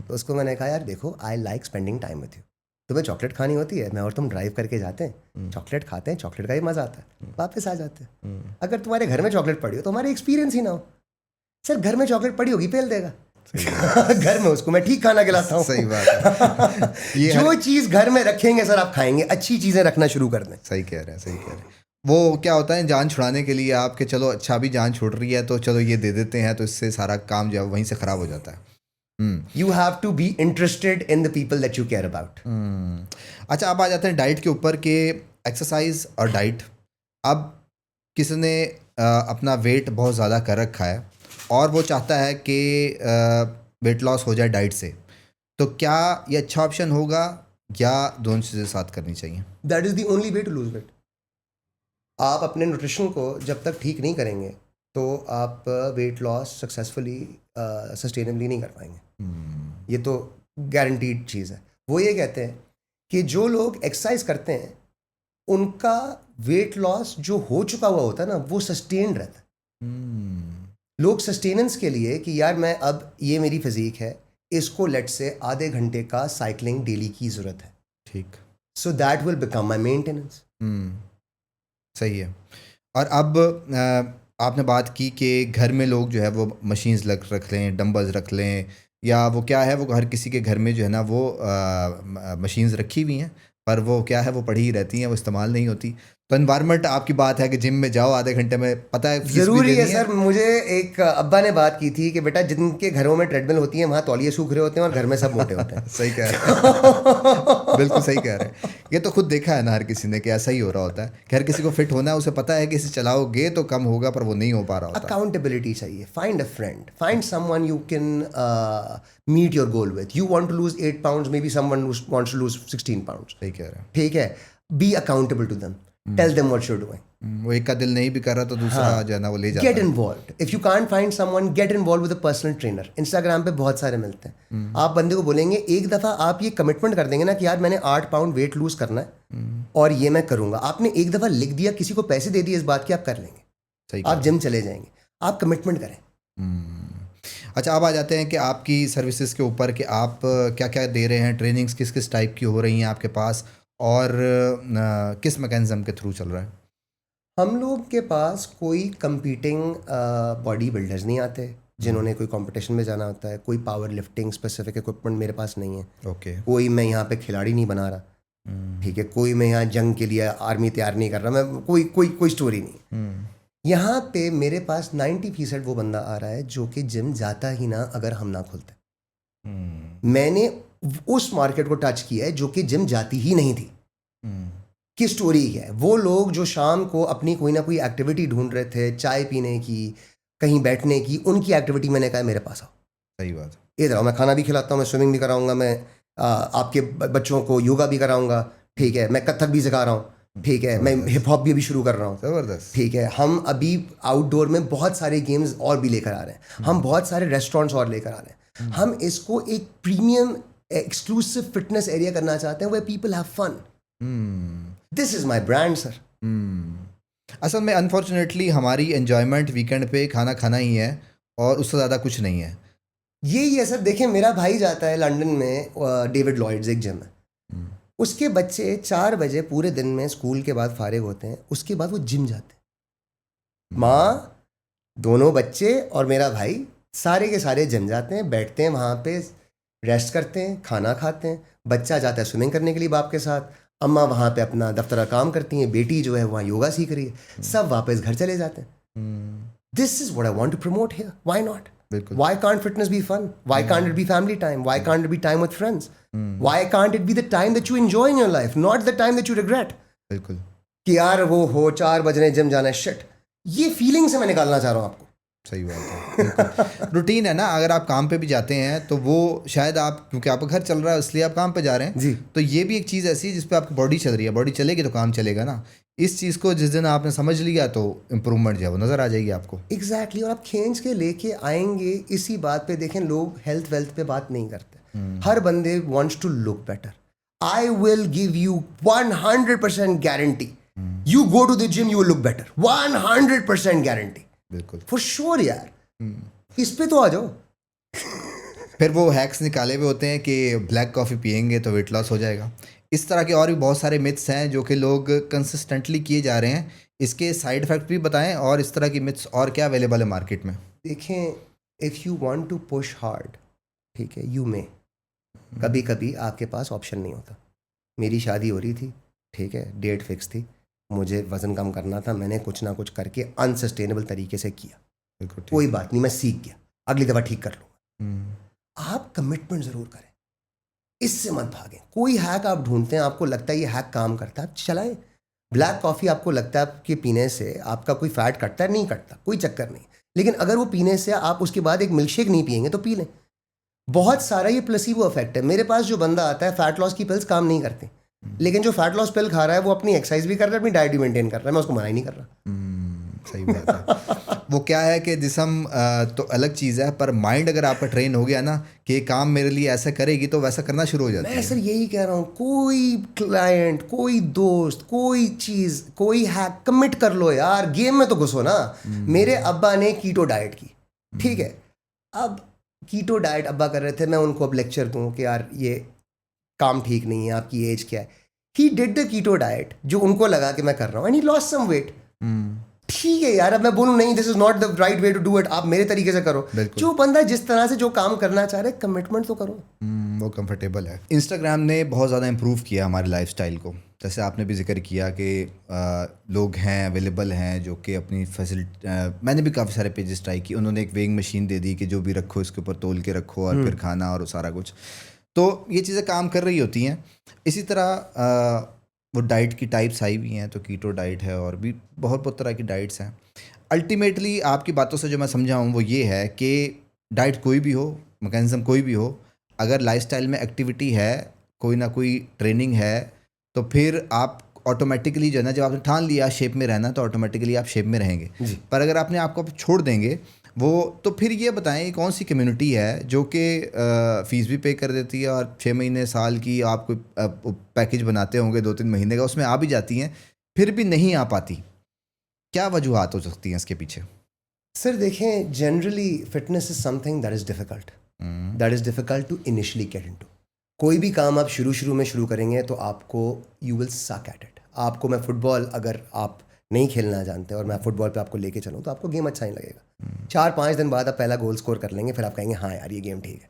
तो उसको मैंने कहा यार देखो, I like spending time with you. तुम्हें चॉकलेट खानी होती है, मैं और तुम ड्राइव करके जाते हैं, चॉकलेट खाते हैं, चॉकलेट का ही मज़ा आता है, वापस आ जाते हैं। अगर तुम्हारे घर में चॉकलेट पड़ी हो तो हमारे एक्सपीरियंस ही ना हो। सर घर में चॉकलेट पड़ी होगी, पेल देगा। घर में उसको मैं ठीक खाना खिलाता हूँ। सही बात है। ये जो चीज़ घर में रखेंगे सर आप खाएंगे, अच्छी चीज़ें रखना शुरू कर दें। सही कह रहे हैं, सही कह रहे हैं। वो क्या होता है, जान छुड़ाने के लिए आपके, चलो अच्छा भी जान छूट रही है तो चलो ये दे देते हैं, तो इससे सारा काम जो है वहीं से ख़राब हो जाता है। You have to be interested in the people that you care about. अच्छा, अब आ जाते हैं डाइट के ऊपर कि एक्सरसाइज और डाइट। अब किसी ने अपना वेट बहुत ज़्यादा कर रखा है और वो चाहता है कि वेट लॉस हो जाए डाइट से, तो क्या ये अच्छा ऑप्शन होगा या दोनों चीज़ें साथ करनी चाहिए? That is the only way to lose weight. आप अपने न्यूट्रिशन को जब तक ठीक नहीं करेंगे तो आप वेट लॉस सक्सेसफुली सस्टेनेबली नहीं कर पाएंगे। ये तो गारंटीड चीज़ है। वो ये कहते हैं कि जो लोग एक्सरसाइज करते हैं उनका वेट लॉस जो हो चुका हुआ होता है ना, वो सस्टेन्ड रहता है। लोग सस्टेनेंस के लिए कि यार मैं अब ये मेरी फिजिक है, इसको लेट से आधे घंटे का साइकिलिंग डेली की ज़रूरत है, ठीक। So that will become my maintenance. सही है। और अब आपने बात की कि घर में लोग जो है वो मशीन्स रख लें, डंबल्स रख लें, या वो क्या है, वो हर किसी के घर में जो है ना वो मशीन्स रखी हुई हैं, पर वो क्या है, वो पड़ी ही रहती हैं, वो इस्तेमाल नहीं होती। तो एनवायरनमेंट आपकी बात है कि जिम में जाओ आधे घंटे में, पता है फीस भी जरूरी है देनी सर। मुझे एक अब्बा ने बात की थी कि बेटा जिनके घरों में ट्रेडमिल होती है वहाँ तौलिए सूख रहे होते हैं और घर में सब मोटे होते हैं। सही कह रहे हैं, बिल्कुल सही कह रहे हैं। ये तो खुद देखा है ना हर किसी ने कि ऐसा ही हो रहा होता है कि हर किसी को फिट होना है, उसे पता है कि इसे चलाओगे तो कम होगा पर वो नहीं हो पा रहा होता। अकाउंटेबिलिटी चाहिए। Find a friend, find someone you can meet your goal with. You want to lose 8 pounds, maybe someone wants to lose 16 pounds. सही कह रहे हैं। ठीक है, be accountable to them, tell them what you are doing. वो एक का दिल नहीं भी कर रहा तो दूसरा जो है ना वो ले जाता गेट है। Involve. If you can't find someone, get involve with a personal trainer. Instagram पे बहुत सारे मिलते हैं। आप बंदे को बोलेंगे, एक दफ़ा आप ये कमिटमेंट कर देंगे ना कि यार मैंने 8 पाउंड वेट लूज करना है और ये मैं करूंगा। आपने एक दफ़ा लिख दिया, किसी को पैसे दे दिए इस बात की, आप कर लेंगे। सही आप जिम चले जाएंगे। आप कमिटमेंट करें। अच्छा, अब आ जाते हैं कि आपकी सर्विसेज के ऊपर कि आप क्या क्या दे रहे हैं, ट्रेनिंग्स किस किस टाइप की हो रही हैं आपके पास और किस मैकेनिज्म के थ्रू चल रहा है? हम लोग के पास कोई कंपीटिंग बॉडी बिल्डर्स नहीं आते जिन्होंने कोई कंपटीशन में जाना होता है। कोई पावर लिफ्टिंग स्पेसिफिक इक्विपमेंट मेरे पास नहीं है। ओके। कोई मैं यहाँ पे खिलाड़ी नहीं बना रहा। ठीक है, कोई मैं यहाँ जंग के लिए आर्मी तैयार नहीं कर रहा। मैं कोई स्टोरी नहीं। यहाँ पे मेरे पास 90% वो बंदा आ रहा है जो कि जिम जाता ही ना अगर हम ना खुलते। मैंने उस मार्केट को टच किया है जो कि जिम जाती ही नहीं थी। की स्टोरी है वो लोग जो शाम को अपनी कोई ना कोई एक्टिविटी ढूंढ रहे थे, चाय पीने की, कहीं बैठने की, उनकी एक्टिविटी। मैंने कहा मेरे पास आओ। सही बात है। इधर आओ, मैं खाना भी खिलाता हूँ, मैं स्विमिंग भी कराऊंगा, मैं आपके बच्चों को योगा भी कराऊंगा। ठीक है, मैं कथक भी सिखा रहा हूँ। ठीक है, मैं हिप हॉप भी अभी शुरू कर रहा हूँ। ज़बरदस्त। ठीक है, हम अभी आउटडोर में बहुत सारे गेम्स और भी लेकर आ रहे हैं। हम बहुत सारे रेस्टोरेंट्स और लेकर आ रहे हैं। हम इसको एक प्रीमियम एक्सक्लूसिव फिटनेस एरिया करना चाहते हैं where people have fun. This is my brand sir. असल में अनफॉर्चुनेटली हमारी एन्जॉयमेंट वीकेंड पे खाना खाना ही है और उससे ज़्यादा कुछ नहीं है। यही है सर। देखिए, मेरा भाई जाता है लंदन में, डेविड लॉयड्स एक जिम है। उसके बच्चे 4 बजे पूरे दिन में स्कूल के बाद फारिग होते हैं, उसके बाद वो जिम जाते हैं। माँ, दोनों बच्चे और मेरा भाई सारे के सारे जिम जाते हैं, बैठते हैं वहाँ पे, रेस्ट करते हैं, खाना खाते हैं। बच्चा जाता है स्विमिंग करने के लिए बाप के साथ, अम्मा वहाँ पे अपना दफ्तर काम करती हैं, बेटी जो है वहाँ योगा सीख रही है, सब वापस घर चले जाते हैं। This is what I want to promote here. Why not? बिल्कुल। Why can't fitness be fun? Why can't it be family time? Why can't it be time with friends? Why can't it be the time that you enjoy in your life, not the time that you regret? बिल्कुल। कि यार वो हो 4 बजने gym जाना है, shit. ये feeling से मैं निकालना चाह रहा हूँ आपको। सही बात है। रूटीन है ना, अगर आप काम पे भी जाते हैं तो वो शायद आप, क्योंकि आपका घर चल रहा है इसलिए आप काम पे जा रहे हैं जी। तो ये भी एक चीज़ ऐसी है जिस पे आपकी बॉडी चल रही है। बॉडी चलेगी तो काम चलेगा ना। इस चीज़ को जिस दिन आपने समझ लिया तो इम्प्रूवमेंट जो है वो नज़र आ जाएगी आपको। एग्जैक्टली। और आप खींच के लेके आएंगे इसी बात पे। देखें, लोग हेल्थ वेल्थ पे बात नहीं करते। हर बंदे wants to look better. I will give you 100% guarantee, you go to the gym you will look better. 100% guarantee. बिल्कुल, फॉर श्योर यार। इस पे तो आ जाओ। फिर वो हैक्स निकाले हुए होते हैं कि ब्लैक कॉफ़ी पियेंगे तो वेट लॉस हो जाएगा। इस तरह के और भी बहुत सारे मिथ्स हैं जो कि लोग कंसिस्टेंटली किए जा रहे हैं। इसके साइड इफ़ेक्ट भी बताएं और इस तरह की मिथ्स और क्या अवेलेबल है मार्केट में। देखें, if you want to push hard, ठीक है, यू मे, कभी कभी आपके पास ऑप्शन नहीं होता। मेरी शादी हो रही थी, ठीक है, डेट फिक्स थी, मुझे वज़न कम करना था, मैंने कुछ ना कुछ करके अनसस्टेनेबल तरीके से किया। कोई बात नहीं, मैं सीख गया, अगली दफ़ा ठीक कर लूँगा। आप कमिटमेंट ज़रूर करें, इससे मत भागें। कोई हैक आप ढूंढते हैं, आपको लगता है ये हैक काम करता है, आप चलाएं। ब्लैक कॉफ़ी आपको लगता है कि पीने से आपका कोई फैट कटता है, नहीं कटता, कोई चक्कर नहीं। लेकिन अगर वो पीने से आप उसके बाद एक मिल्कशेक नहीं पिएंगे तो पी लें। बहुत सारा ये प्लेसिबो इफेक्ट है। मेरे पास जो बंदा आता है, फैट लॉस की पिल्स काम नहीं करती, लेकिन जो फैट लॉस पिल खा रहा है वो अपनी एक्सरसाइज भी कर रहा है, अपनी डाइट भी मेंटेन कर रहा है, मैं उसको मना ही नहीं कर रहा। सही बात है। वो क्या है कि जिस्म तो अलग चीज़ है, पर माइंड अगर आपका ट्रेन हो गया ना कि काम मेरे लिए ऐसा करेगी तो वैसा करना शुरू हो जाता है। मैं सर यही कह रहा हूँ, कोई क्लाइंट, कोई दोस्त, कोई चीज़, कोई हैक, कमिट कर लो यार, गेम में तो घुसो ना। मेरे अब्बा ने कीटो डाइट की, ठीक है, अब कीटो डाइट अब्बा कर रहे थे, मैं उनको अब लेक्चर दूँ कि यार ये काम ठीक नहीं है, आपकी एज क्या है। He did the keto diet जो उनको लगा कि मैं कर रहा हूँ, and he lost some weight. ठीक है यार, अब मैं बोलूँ नहीं this is not the right way to do it, आप मेरे तरीके से करो। जो बंदा जिस तरह से जो काम करना चाह रहे, कमिटमेंट तो करो। वो कंफर्टेबल है। इंस्टाग्राम ने बहुत ज़्यादा इम्प्रूव किया हमारे लाइफस्टाइल को, जैसे आपने भी जिक्र किया कि लोग हैं अवेलेबल हैं जो कि अपनी फैसिलिटी, मैंने भी काफ़ी सारे पेजेस ट्राई किए, उन्होंने एक वेइंग मशीन दे दी कि जो भी रखो इसके ऊपर तोल के रखो और फिर खाना और सारा कुछ, तो ये चीज़ें काम कर रही होती हैं। इसी तरह वो डाइट की टाइप्स आई हुई हैं, तो कीटो डाइट है और भी बहुत बहुत तरह की डाइट्स हैं। अल्टीमेटली आपकी बातों से जो मैं समझा हूँ वो ये है कि डाइट कोई भी हो, मैकेनिज्म कोई भी हो, अगर लाइफस्टाइल में एक्टिविटी है, कोई ना कोई ट्रेनिंग है, तो फिर आप ऑटोमेटिकली जो है ना, जब आपने ठान लिया शेप में रहना तो ऑटोमेटिकली आप शेप में रहेंगे। पर अगर आपने आपको छोड़ देंगे वो, तो फिर ये बताएं कौन सी कम्युनिटी है जो कि फ़ीस भी पे कर देती है और 6 महीने साल की आप कोई पैकेज बनाते होंगे 2-3 महीने का, उसमें आ भी जाती हैं फिर भी नहीं आ पाती? क्या वजूहत हो सकती हैं इसके पीछे? सर देखें, generally fitness is something that is difficult to initially get into. कोई भी काम आप शुरू में शुरू करेंगे तो आपको you will suck at it. आपको मैं फुटबॉल, अगर आप नहीं खेलना जानते और मैं फुटबॉल पे आपको लेके चलूँ तो आपको गेम अच्छा नहीं लगेगा। 4-5 दिन बाद आप पहला गोल स्कोर कर लेंगे, फिर आप कहेंगे हाँ यार ये गेम ठीक है।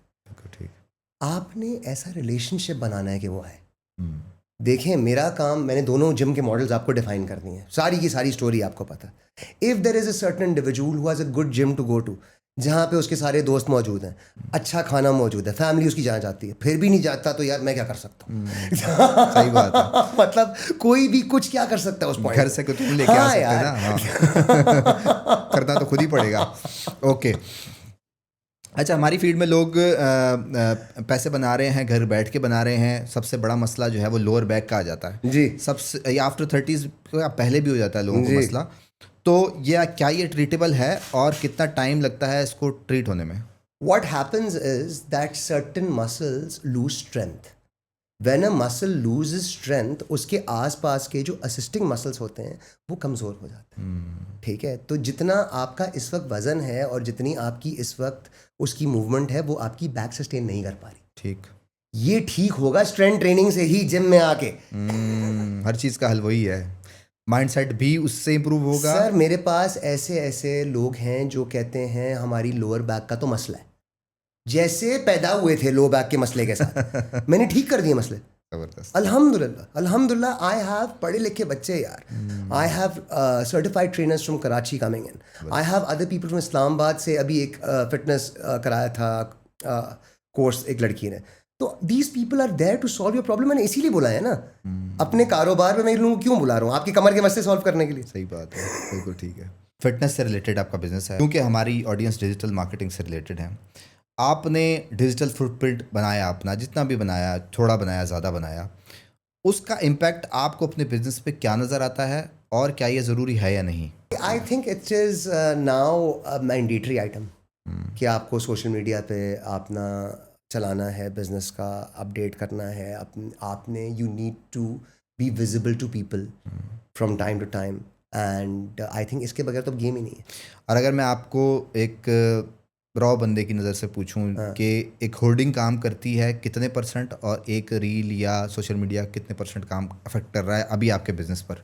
ठीक। आपने ऐसा रिलेशनशिप बनाना है कि वो है। देखें, मेरा काम, मैंने दोनों जिम के मॉडल्स आपको डिफाइन कर दिए हैं, सारी की सारी स्टोरी आपको पता है। If there is a certain individual who has a good gym to go to, जहाँ पे उसके सारे दोस्त मौजूद हैं, अच्छा खाना मौजूद है, फैमिली उसकी जहाँ जाती है, फिर भी नहीं जाता, तो यार मैं क्या कर सकता हूँ? सही बात है। मतलब कोई भी कुछ क्या कर सकता है उस पॉइंट घर से को तुम लेके आ सकते यार। ना, हाँ। करना तो खुद ही पड़ेगा। ओके, अच्छा, हमारी फील्ड में लोग पैसे बना रहे हैं, घर बैठ के बना रहे हैं। सबसे बड़ा मसला जो है वो लोअर बैक का आ जाता है जी सबसे, आफ्टर 30s पहले भी हो जाता है लोगों को जी। मसला। तो क्या ये ट्रीटेबल है और कितना टाइम लगता है इसको ट्रीट होने में? What happens is that certain muscles lose strength. When a muscle loses strength, उसके आसपास के जो असिस्टिंग मसल्स होते हैं वो कमज़ोर हो जाते हैं। ठीक है, तो जितना आपका इस वक्त वज़न है और जितनी आपकी इस वक्त उसकी मूवमेंट है, वो आपकी बैक सस्टेन नहीं कर पा रही। ठीक, ये ठीक होगा स्ट्रेंथ ट्रेनिंग से ही, जिम में आके। हर चीज़ का हल वही है, माइंडसेट भी उससे इम्प्रूव होगा। सर मेरे पास ऐसे ऐसे लोग हैं जो कहते हैं हमारी लोअर बैक का तो मसला है, जैसे पैदा हुए थे लो बैक के मसले के साथ। मैंने ठीक कर दिए मसले, जबरदस्त। अल्हम्दुलिल्लाह अल्हम्दुलिल्लाह। आई हैव पढ़े लिखे बच्चे यार, I have certified trainers from Karachi coming in, I have other people from Islamabad से अभी एक फिटनेस कराया था कोर्स एक लड़की ने। तो these people are there to solve your problem. मैंने इसीलिए बुलाया ना, अपने कारोबार में मैं इन लोगों को क्यों बुला रहा हूँ? आपकी कमर के मसले सॉल्व करने के लिए। सही बात है, बिल्कुल ठीक है। फिटनेस से रिलेटेड आपका बिजनेस है, क्योंकि हमारी ऑडियंस डिजिटल मार्केटिंग से रिलेटेड है। आपने डिजिटल फुटप्रिंट बनाया अपना, जितना भी बनाया, थोड़ा बनाया ज़्यादा बनाया, उसका इम्पैक्ट आपको अपने बिजनेस पे क्या नज़र आता है और क्या ये ज़रूरी है या नहीं? I think it is now mandatory item कि आपको सोशल मीडिया पे अपना चलाना है, बिजनेस का अपडेट करना है, आपने you need to be visible to people from time to time, and I think इसके बगैर तो गेम ही नहीं है। और अगर मैं आपको एक रॉ बंदे की नज़र से पूछूं कि एक होर्डिंग काम करती है कितने % और एक रील या सोशल मीडिया कितने % काम अफेक्ट कर रहा है अभी आपके बिजनेस पर?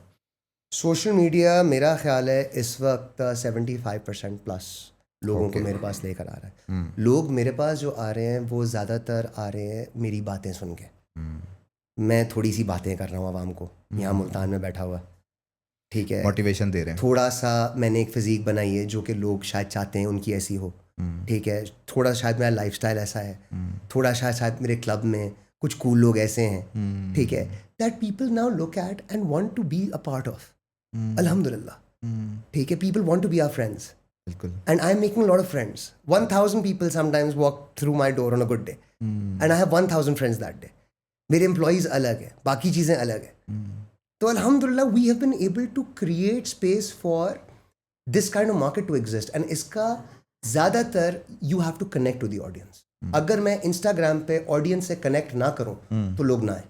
सोशल मीडिया मेरा ख्याल है इस वक्त 75% प्लस लोगों को मेरे पास लेकर आ रहा है। लोग मेरे पास जो आ रहे हैं वो ज़्यादातर आ रहे हैं मेरी बातें सुन के। मैं थोड़ी सी बातें कर रहा हूँ आवाम को, यहाँ मुल्तान में बैठा हुआ, ठीक है, मोटिवेशन दे रहे हैं। थोड़ा सा मैंने एक फिज़ीक बनाई है जो कि लोग शायद चाहते हैं उनकी ऐसी हो, ठीक है, थोड़ा शायद मेरा लाइफस्टाइल ऐसा है, थोड़ा शायद मेरे क्लब में कुछ कूल लोग ऐसे हैं, ठीक है, that people now look at and want to be a part of. अल्हम्दुलिल्लाह, ठीक है, people want to be our friends, बिल्कुल। and I'm making a lot of friends. 1,000 people sometimes walk through my door on a good day, and I have 1,000 friends that day. मेरे employees अलग है, बाकी चीज़ें अलग है। तो अल्हम्दुलिल्लाह we have been able to create space for this kind of market to exist, and इसका ज़्यादातर you have to connect to the audience. अगर मैं इंस्टाग्राम पे ऑडियंस से कनेक्ट ना करूँ तो लोग ना आए।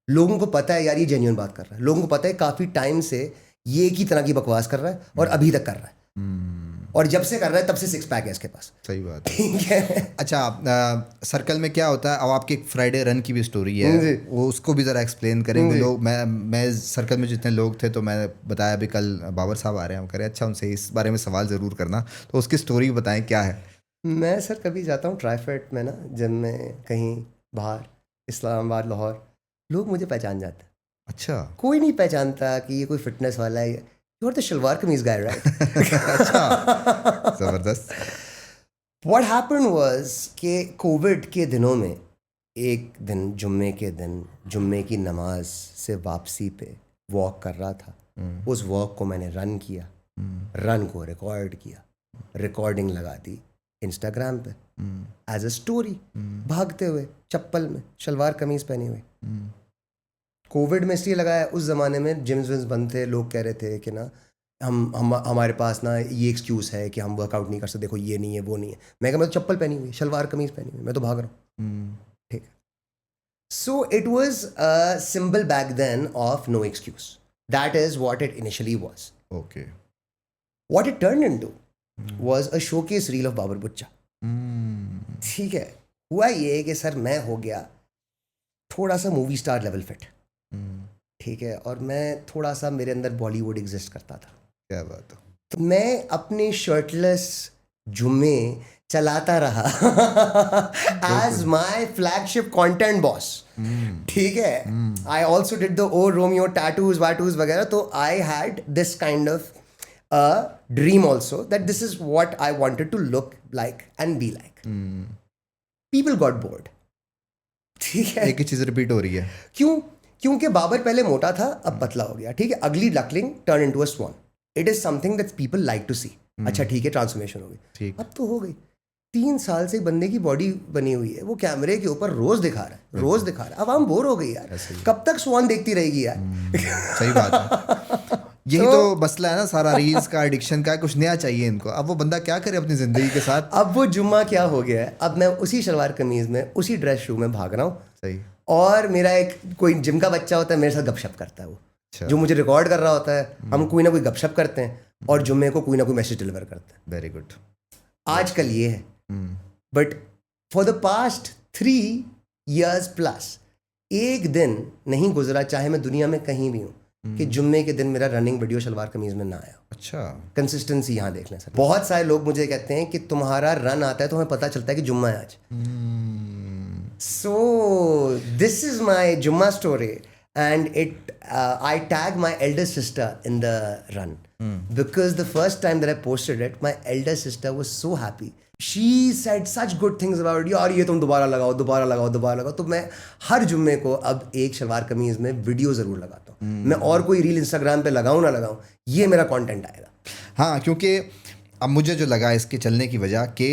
लोगों को पता है यार ये जेन्युइन बात कर रहा है, लोगों को पता है काफ़ी टाइम से ये एक ही तरह की बकवास कर रहा है और अभी तक कर रहा है, और जब से कर रहा है तब से 6 पैक है इसके पास। सही बात है, ठीक है। अच्छा, सर्कल में क्या होता है, अब आपकी एक फ्राइडे रन की भी स्टोरी है, वो उसको भी ज़रा एक्सप्लेन करेंगे लोग। मैं सर्कल में जितने लोग थे तो मैं बताया अभी कल बाबर साहब आ रहे हैं, हम कह रहे हैं अच्छा उनसे इस बारे में सवाल ज़रूर करना, तो उसकी स्टोरी बताएं क्या है। मैं सर कभी जाता हूँ ट्राईफेट में ना, जब मैं कहीं बाहर इस्लामाबाद लाहौर, लोग मुझे पहचान जाते हैं, अच्छा कोई नहीं पहचानता कि ये कोई फिटनेस वाला है. यू आर द शलवार कमीज गाय, राइट? अच्छा ज़बरदस्त. What happened was कि कोविड के दिनों में एक दिन जुम्मे के दिन जुम्मे की नमाज से वापसी पे वॉक कर रहा था. उस वॉक को मैंने रन किया, रन को रिकॉर्ड किया, रिकॉर्डिंग लगा दी इंस्टाग्राम पे एज अ स्टोरी, भागते हुए चप्पल में शलवार कमीज पहने हुए. कोविड में इसलिए लगाया, उस ज़माने में जिम्स विम्स बंद थे, लोग कह रहे थे कि ना हम हमारे पास ना ये एक्सक्यूज़ है कि हम वर्कआउट नहीं कर सकते, देखो ये नहीं है वो नहीं है. मैं कहा मैं तो चप्पल पहनी हुई, शलवार कमीज पहनी हुई, मैं तो भाग रहा हूँ. ठीक है. So it was a symbol back then of no excuse. That is what it initially was. Okay. What it turn into was a showcase reel of बाबर बुच्चा. ठीक है. हुआ ये कि सर मैं हो गया थोड़ा सा मूवी स्टार लेवल फिट. ठीक है. और मैं थोड़ा सा, मेरे अंदर बॉलीवुड एग्जिस्ट करता था. क्या बात है. तो मैं अपने शर्टलेस जुम्मे चलाता रहा as my flagship content boss. ठीक है. I also did the O Romeo tattoos वाटूज वगैरह. तो I had this kind of a dream also that this is what I wanted to look like and be like. People got bored. ठीक है. एक ही चीज़ repeat हो रही है. क्यों? क्योंकि बाबर पहले मोटा था, अब पतला हो गया. ठीक है. Ugly duckling turn into a swan. It is something that people like to see. अच्छा ठीक है, ट्रांसफॉर्मेशन हो गई. ठीक. अब तो हो गई. 3 साल से बंदे की बॉडी बनी हुई है, वो कैमरे के ऊपर रोज दिखा रहा है, रोज दिखा रहा है. अब हम बोर हो गई यार. कब तक स्वान देखती रहेगी यार? सही बात है. यही तो मसला है ना सारा रील्स का, एडिक्शन का. कुछ नया चाहिए इनको. अब वो बंदा क्या करे अपनी जिंदगी के साथ. अब वो जुम्मा क्या हो गया है, अब मैं उसी शलवार कमीज में उसी ड्रेस शू में भाग रहा हूँ. सही. और मेरा एक कोई जिम का बच्चा होता है, मेरे साथ गपशप करता है. वो अच्छा. जो मुझे रिकॉर्ड कर रहा होता है, हम कोई ना कोई गपशप करते हैं और जुम्मे को कोई ना कोई मैसेज डिलीवर करते हैं. Very good. आजकल ये है. But for the past 3 years plus एक दिन नहीं गुजरा, चाहे मैं दुनिया में कहीं भी हूँ, कि जुम्मे के दिन मेरा रनिंग वीडियो शलवार कमीज में ना आया. अच्छा. कंसिस्टेंसी यहाँ देख लें सर. बहुत सारे लोग मुझे कहते हैं कि तुम्हारा रन आता है तो हमें पता चलता है कि जुम्मा है आज. So this is my Jumma story, and I tag my elder sister in the run because the first time that I posted it, my elder sister was so happy. She said such good things about यार ये तुम दोबारा लगाओ, दोबारा लगाओ, दोबारा लगाओ. तो मैं हर जुम्मे को अब एक शलवार कमीज में वीडियो ज़रूर लगाता हूँ. मैं और कोई रील इंस्टाग्राम पे लगाऊँ ना लगाऊँ, ये मेरा कंटेंट आएगा. हाँ, क्योंकि अब मुझे जो लगा इसके चलने की वजह कि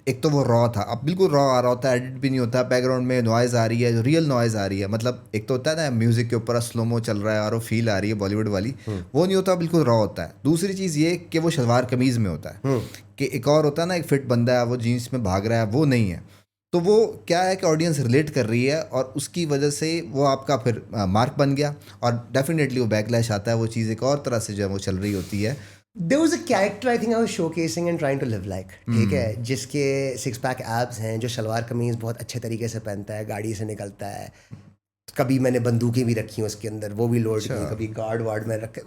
एक तो वो रॉ था. अब बिल्कुल रॉ आ रहा होता है, एडिट भी नहीं होता, बैकग्राउंड में नॉइज़ आ रही है, रियल नॉइज़ आ रही है. मतलब एक तो होता है ना म्यूज़िक के ऊपर स्लोमो चल रहा है और वो फील आ रही है बॉलीवुड वाली, वो नहीं होता, बिल्कुल रॉ होता है. दूसरी चीज़ ये कि वो शलवार कमीज़ में होता है. कि एक और होता है ना, एक फिट बंदा है वो जीन्स में भाग रहा है, वो नहीं है. तो वो क्या है कि ऑडियंस रिलेट कर रही है और उसकी वजह से वो आपका फिर मार्क बन गया. और डेफिनेटली वो बैकलैश आता है, वो चीज़ एक और तरह से जो है वो चल रही होती है. There was a character I think I was showcasing and trying to live like. ठीक है. जिसके 6 पैक एब्स हैं, जो शलवार कमीज बहुत अच्छे तरीके से पहनता है, गाड़ी से निकलता है. कभी मैंने बंदूकें भी रखी हैं उसके अंदर, वो भी लोड की, कभी गार्ड वार्ड में रखे.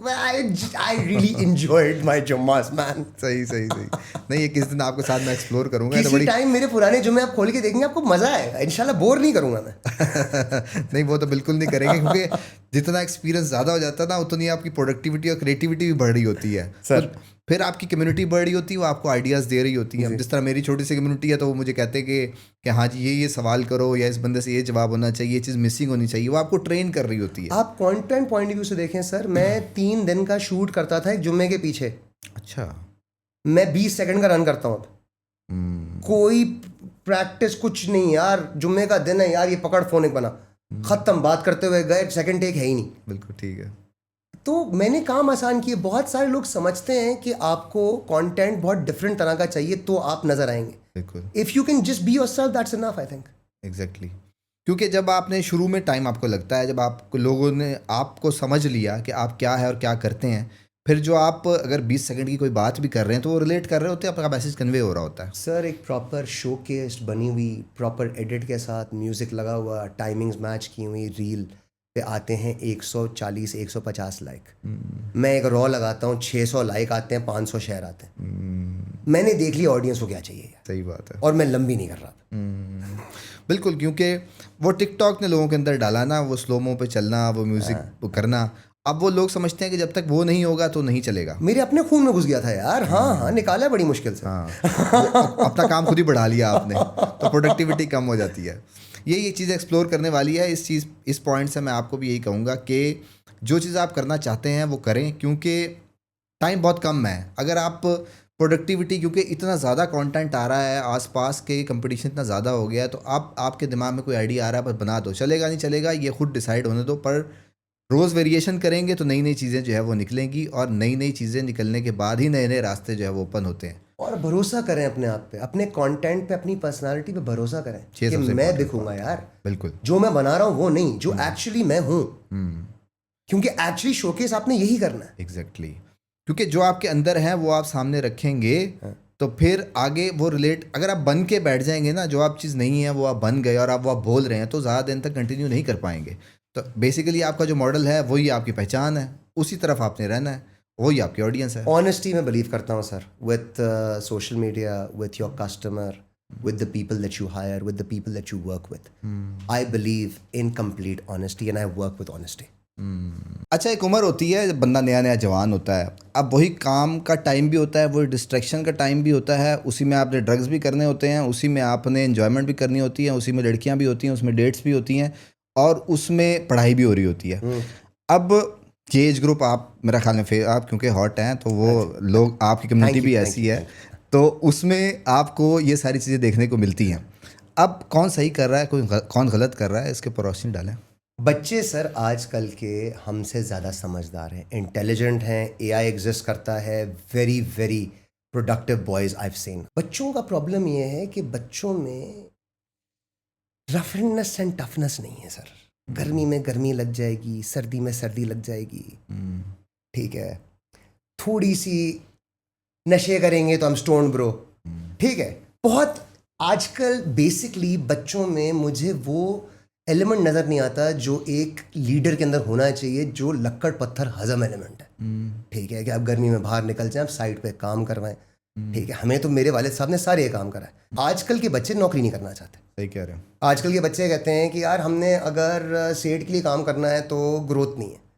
I really enjoyed my Jummas, man. सही सही सही. नहीं, ये किस दिन आपके साथ मैं एक्सप्लोर करूंगा. किसी टाइम मेरे पुराने जुम्मे आप खोल के देखेंगे, आपको मजा आएगा. इंशाल्लाह बोर नहीं करूंगा मैं. नहीं, वो तो बिल्कुल नहीं करेंगे, क्योंकि जितना एक्सपीरियंस ज़्यादा हो जाता है ना, उतनी आपकी प्रोडक्टिविटी और क्रिएटिविटी भी बढ़ रही होती है. सर फिर आपकी कम्युनिटी बढ़ रही होती है, वो आपको आइडियाज़ दे रही होती है. जिस तरह मेरी छोटी सी कम्युनिटी है, तो वो मुझे कहते हैं कि हाँ जी ये सवाल करो, या इस बंदे से ये जवाब होना चाहिए, ये चीज़ मिसिंग होनी चाहिए. वो आपको ट्रेन कर रही होती है. आप कंटेंट पॉइंट ऑफ व्यू से देखें सर, मैं 3 दिन का शूट करता था एक जुम्मे के पीछे. अच्छा. मैं 20 सेकंड का रन करता हूँ अब. कोई प्रैक्टिस कुछ नहीं यार. जुम्मे का दिन है यार, ये पकड़ फोन एक बना, खत्म. बात करते हुए गए, सेकंड टेक है ही नहीं. बिल्कुल ठीक है. तो मैंने काम आसान किए. बहुत सारे लोग समझते हैं कि आपको कंटेंट बहुत डिफरेंट तरह का चाहिए तो आप नजर आएंगे. बिल्कुल. If you can just be yourself, that's enough, I think. Exactly. क्योंकि जब आपने शुरू में टाइम आपको लगता है, जब आपको लोगों ने आपको समझ लिया कि आप क्या है और क्या करते हैं, फिर जो आप अगर 20 सेकंड की कोई बात भी कर रहे हैं तो वो रिलेट कर रहे होते हैं, आपका मैसेज कन्वे हो रहा होता है. सर एक प्रॉपर शोकेस्ड बनी हुई, प्रॉपर एडिट के साथ, म्यूजिक लगा हुआ, टाइमिंग्स मैच की हुई रील पे आते हैं 140 150 लाइक। मैं एक रॉ लगाता हूँ 600 लाइक आते हैं, 500 शेयर आते हैं। मैंने देख लिया ऑडियंस को क्या चाहिए यार। सही बात है। और मैं लंबी नहीं कर रहा था। बिल्कुल, क्योंकि वो टिकटॉक ने लोगों के अंदर डाला ना, वो स्लोमो पे चलना, वो म्यूजिक करना, अब वो लोग समझते हैं कि जब तक वो नहीं होगा तो नहीं चलेगा। मेरे अपने खून में घुस गया था यार। हाँ, निकाला बड़ी मुश्किल से। अपना काम खुद ही बढ़ा लिया आपने, तो प्रोडक्टिविटी कम हो जाती है। ये चीज़ एक्सप्लोर करने वाली है। इस पॉइंट से मैं आपको भी यही कहूँगा कि जो चीज़ आप करना चाहते हैं वो करें, क्योंकि टाइम बहुत कम है। अगर आप प्रोडक्टिविटी, क्योंकि इतना ज़्यादा कंटेंट आ रहा है आसपास के, कंपटीशन इतना ज़्यादा हो गया है, तो आपके दिमाग में कोई आइडिया आ रहा है बस बना दो, चलेगा नहीं चलेगा ये खुद डिसाइड होने दो। पर रोज़ वेरिएशन करेंगे तो नई नई चीज़ें जो है वो निकलेंगी, और नई नई चीज़ें निकलने के बाद ही नए नए रास्ते जो है वो ओपन होते हैं। और भरोसा करें अपने आप पे, अपने कंटेंट पे, अपनी पर्सनालिटी पे भरोसा करें कि सबसे मैं important दिखूंगा यार। बिल्कुल, जो मैं बना रहा हूँ वो नहीं, जो एक्चुअली मैं हूँ। क्योंकि एक्चुअली शोकेस आपने यही करना है। एग्जैक्टली, क्योंकि जो आपके अंदर है वो आप सामने रखेंगे तो फिर आगे वो रिलेट। अगर आप बन के बैठ जाएंगे ना, जो आप चीज़ नहीं है वो आप बन गए और वो आप बोल रहे हैं, तो ज़्यादा दिन तक कंटिन्यू नहीं कर पाएंगे। तो बेसिकली आपका जो मॉडल है वही आपकी पहचान है, उसी तरफ आपने रहना है, वही आपकी ऑडियंस है। ऑनेस्टी में बिलीव करता हूँ sir, with social media, with your customer, with the people that you hire, with the people that you work with. I believe in complete honesty and I work with honesty. अच्छा, एक उम्र होती है जब बंदा नया नया जवान होता है, अब वही काम का टाइम भी होता है, वही डिस्ट्रैक्शन का टाइम भी होता है, उसी में आपने ड्रग्स भी करने होते हैं, उसी में आपने एंजॉयमेंट भी करनी होती है, उसी में लड़कियां भी होती हैं, उसमें डेट्स भी होती हैं, और उसमें पढ़ाई भी हो रही होती है। अब ये एज ग्रुप आप, मेरा ख्याल में आप क्योंकि हॉट हैं तो वो लोग, आपकी कम्युनिटी भी ऐसी है, तो उसमें आपको ये सारी चीज़ें देखने को मिलती हैं। अब कौन सही कर रहा है, कौन गलत कर रहा है, इसके पर रोशनी डालें। बच्चे सर आजकल के हमसे ज़्यादा समझदार हैं, इंटेलिजेंट हैं, एआई एग्जिस्ट करता है, very very productive boys I have seen. बच्चों का प्रॉब्लम ये है कि बच्चों में रफनेस एंड टफनेस नहीं है सर। गर्मी में गर्मी लग जाएगी, सर्दी में सर्दी लग जाएगी, ठीक है, थोड़ी सी नशे करेंगे तो हम स्टोन ब्रो, ठीक है। बहुत आजकल बेसिकली बच्चों में मुझे वो एलिमेंट नज़र नहीं आता जो एक लीडर के अंदर होना चाहिए, जो लक्कड़ पत्थर हजम एलिमेंट है, ठीक है, कि आप गर्मी में बाहर निकल जाएं, आप साइड पे काम करवाएं, ठीक है। हमें तो मेरे वालिद साहब ने सारे ये काम करा है। आजकल के बच्चे नौकरी नहीं करना चाहते। सही कह रहे हैं। आजकल के बच्चे कहते हैं कि यार हमने अगर सेठ के लिए काम करना है तो ग्रोथ नहीं है।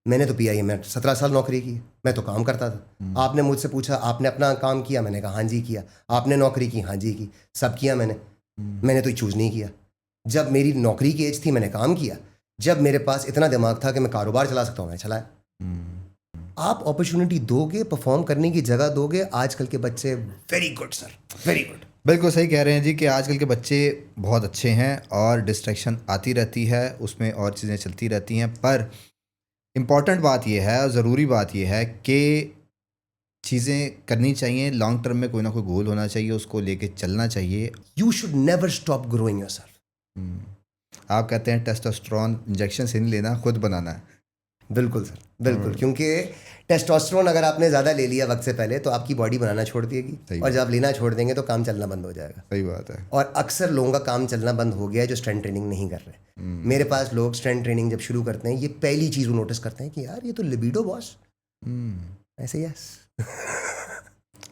मैंने तो पीआईए में 17 साल नौकरी की, मैं तो काम करता था। आपने मुझसे पूछा आपने अपना काम किया, मैंने कहा हाँ जी किया। आपने नौकरी की, हाँ जी की, सब किया मैंने तो चूज़ नहीं किया। जब मेरी नौकरी की एज थी मैंने काम किया, जब मेरे पास इतना दिमाग था कि मैं कारोबार चला सकता हूँ मैंने चलाया। आप अपॉर्चुनिटी दोगे, परफॉर्म करने की जगह दोगे। आजकल के बच्चे very good sir, very good. बिल्कुल सही कह रहे हैं जी कि आजकल के बच्चे बहुत अच्छे हैं और डिस्ट्रैक्शन आती रहती है, उसमें और चीज़ें चलती रहती हैं। पर इम्पॉर्टेंट बात यह है और ज़रूरी बात यह है कि चीज़ें करनी चाहिए, लॉन्ग टर्म में कोई ना कोई गोल होना चाहिए, उसको लेके चलना चाहिए। You should never stop growing yourself. आप कहते हैं टेस्टोस्टेरोन इंजेक्शन से नहीं लेना, खुद बनाना है। बिल्कुल सर, बिल्कुल। क्योंकि टेस्टोस्टेरोन अगर आपने ज़्यादा ले लिया वक्त से पहले तो आपकी बॉडी बनाना छोड़ देगी, और जब लेना छोड़ देंगे तो काम चलना बंद हो जाएगा। सही बात है। और अक्सर लोगों का काम चलना बंद हो गया है जो स्ट्रेंथ ट्रेनिंग नहीं कर रहे। मेरे पास लोग स्ट्रेंथ ट्रेनिंग जब शुरू करते हैं, ये पहली चीज़ वो नोटिस करते हैं कि यार ये तो लिबिडो बॉस ऐसे। यस।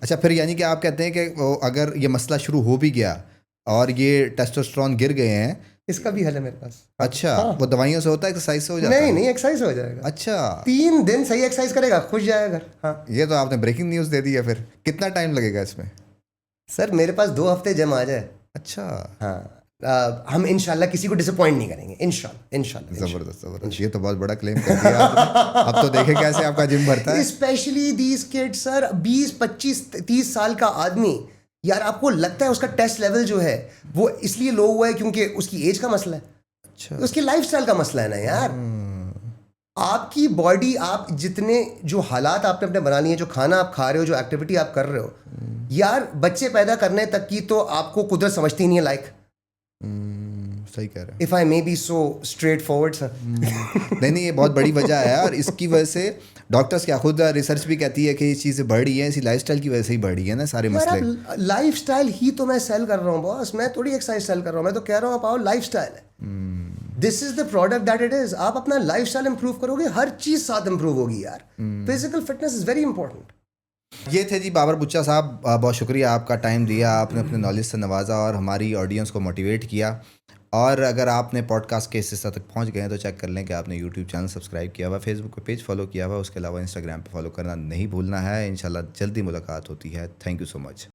अच्छा, फिर यानी कि आप कहते हैं कि अगर ये मसला शुरू हो भी गया और ये टेस्टोस्टेरोन गिर गए हैं, इसका भी हल है मेरे पास। अच्छा, हाँ। वो दवाइयों से होता है, एक्सरसाइज से हो जाता है? नहीं, एक्सरसाइज हो जाएगा। अच्छा, 3 दिन सही एक्सरसाइज करेगा, खुश जाएगा घर। हाँ, ये तो आपने ब्रेकिंग न्यूज़ दे दी है। फिर कितना टाइम लगेगा इसमें? सर मेरे पास 2 हफ्ते जम आ जाए। अच्छा, हाँ, हम इंशाल्लाह किसी को डिसअपॉइंट नहीं करेंगे, इंशाल्लाह। जबरदस्त। ये तो बहुत बड़ा क्लेम कर दिया आपने। अब तो देखें कैसे आपका जिम भरता है। स्पेशली दीज किड्स सर, 20, 25, 30 साल का आदमी, यार आपको लगता है उसका टेस्ट लेवल जो है वो इसलिए लो हुआ है क्योंकि उसकी एज का मसला है? अच्छा, उसके लाइफस्टाइल का मसला है ना यार। आपकी बॉडी, आप जितने जो हालात आपने अपने बना लिए, जो खाना आप खा रहे हो, जो एक्टिविटी आप कर रहे हो, यार बच्चे पैदा करने तक की तो आपको कुदरत समझती नहीं है लाइक। सही कह रहे हैं। If I may be so straight forward sir. नहीं, ये बहुत बड़ी वजह है और इसकी वजह से डॉक्टर्स क्या खुद रिसर्च भी कहती है कि ये चीज़ें बढ़ रही है, इसी लाइफस्टाइल की वजह से ही बढ़ रही है ना सारे मसले। लाइफस्टाइल ही तो मैं सेल कर रहा हूँ बॉस, मैं थोड़ी एक्सरसाइज सेल कर रहा हूँ, मैं तो कह रहा हूँ आप आओ, लाइफस्टाइल है। This is the product that it is. आप अपना लाइफस्टाइल इंप्रूव करोगे, हर चीज साथ इंप्रूव होगी यार. Physical fitness is very important. ये थे जी बाबर बुच्चा साहब, बहुत शुक्रिया आपका टाइम दिया, आपने अपने नॉलेज से नवाजा और हमारी ऑडियंस को मोटिवेट किया. और अगर आपने पॉडकास्ट के इस हिस्से तक पहुंच गए हैं तो चेक कर लें कि आपने यूट्यूब चैनल सब्सक्राइब किया हुआ, फेसबुक पे पेज फॉलो किया हुआ, उसके अलावा इंस्टाग्राम पे फॉलो करना नहीं भूलना है. इंशाल्लाह जल्दी मुलाकात होती है. Thank you so much.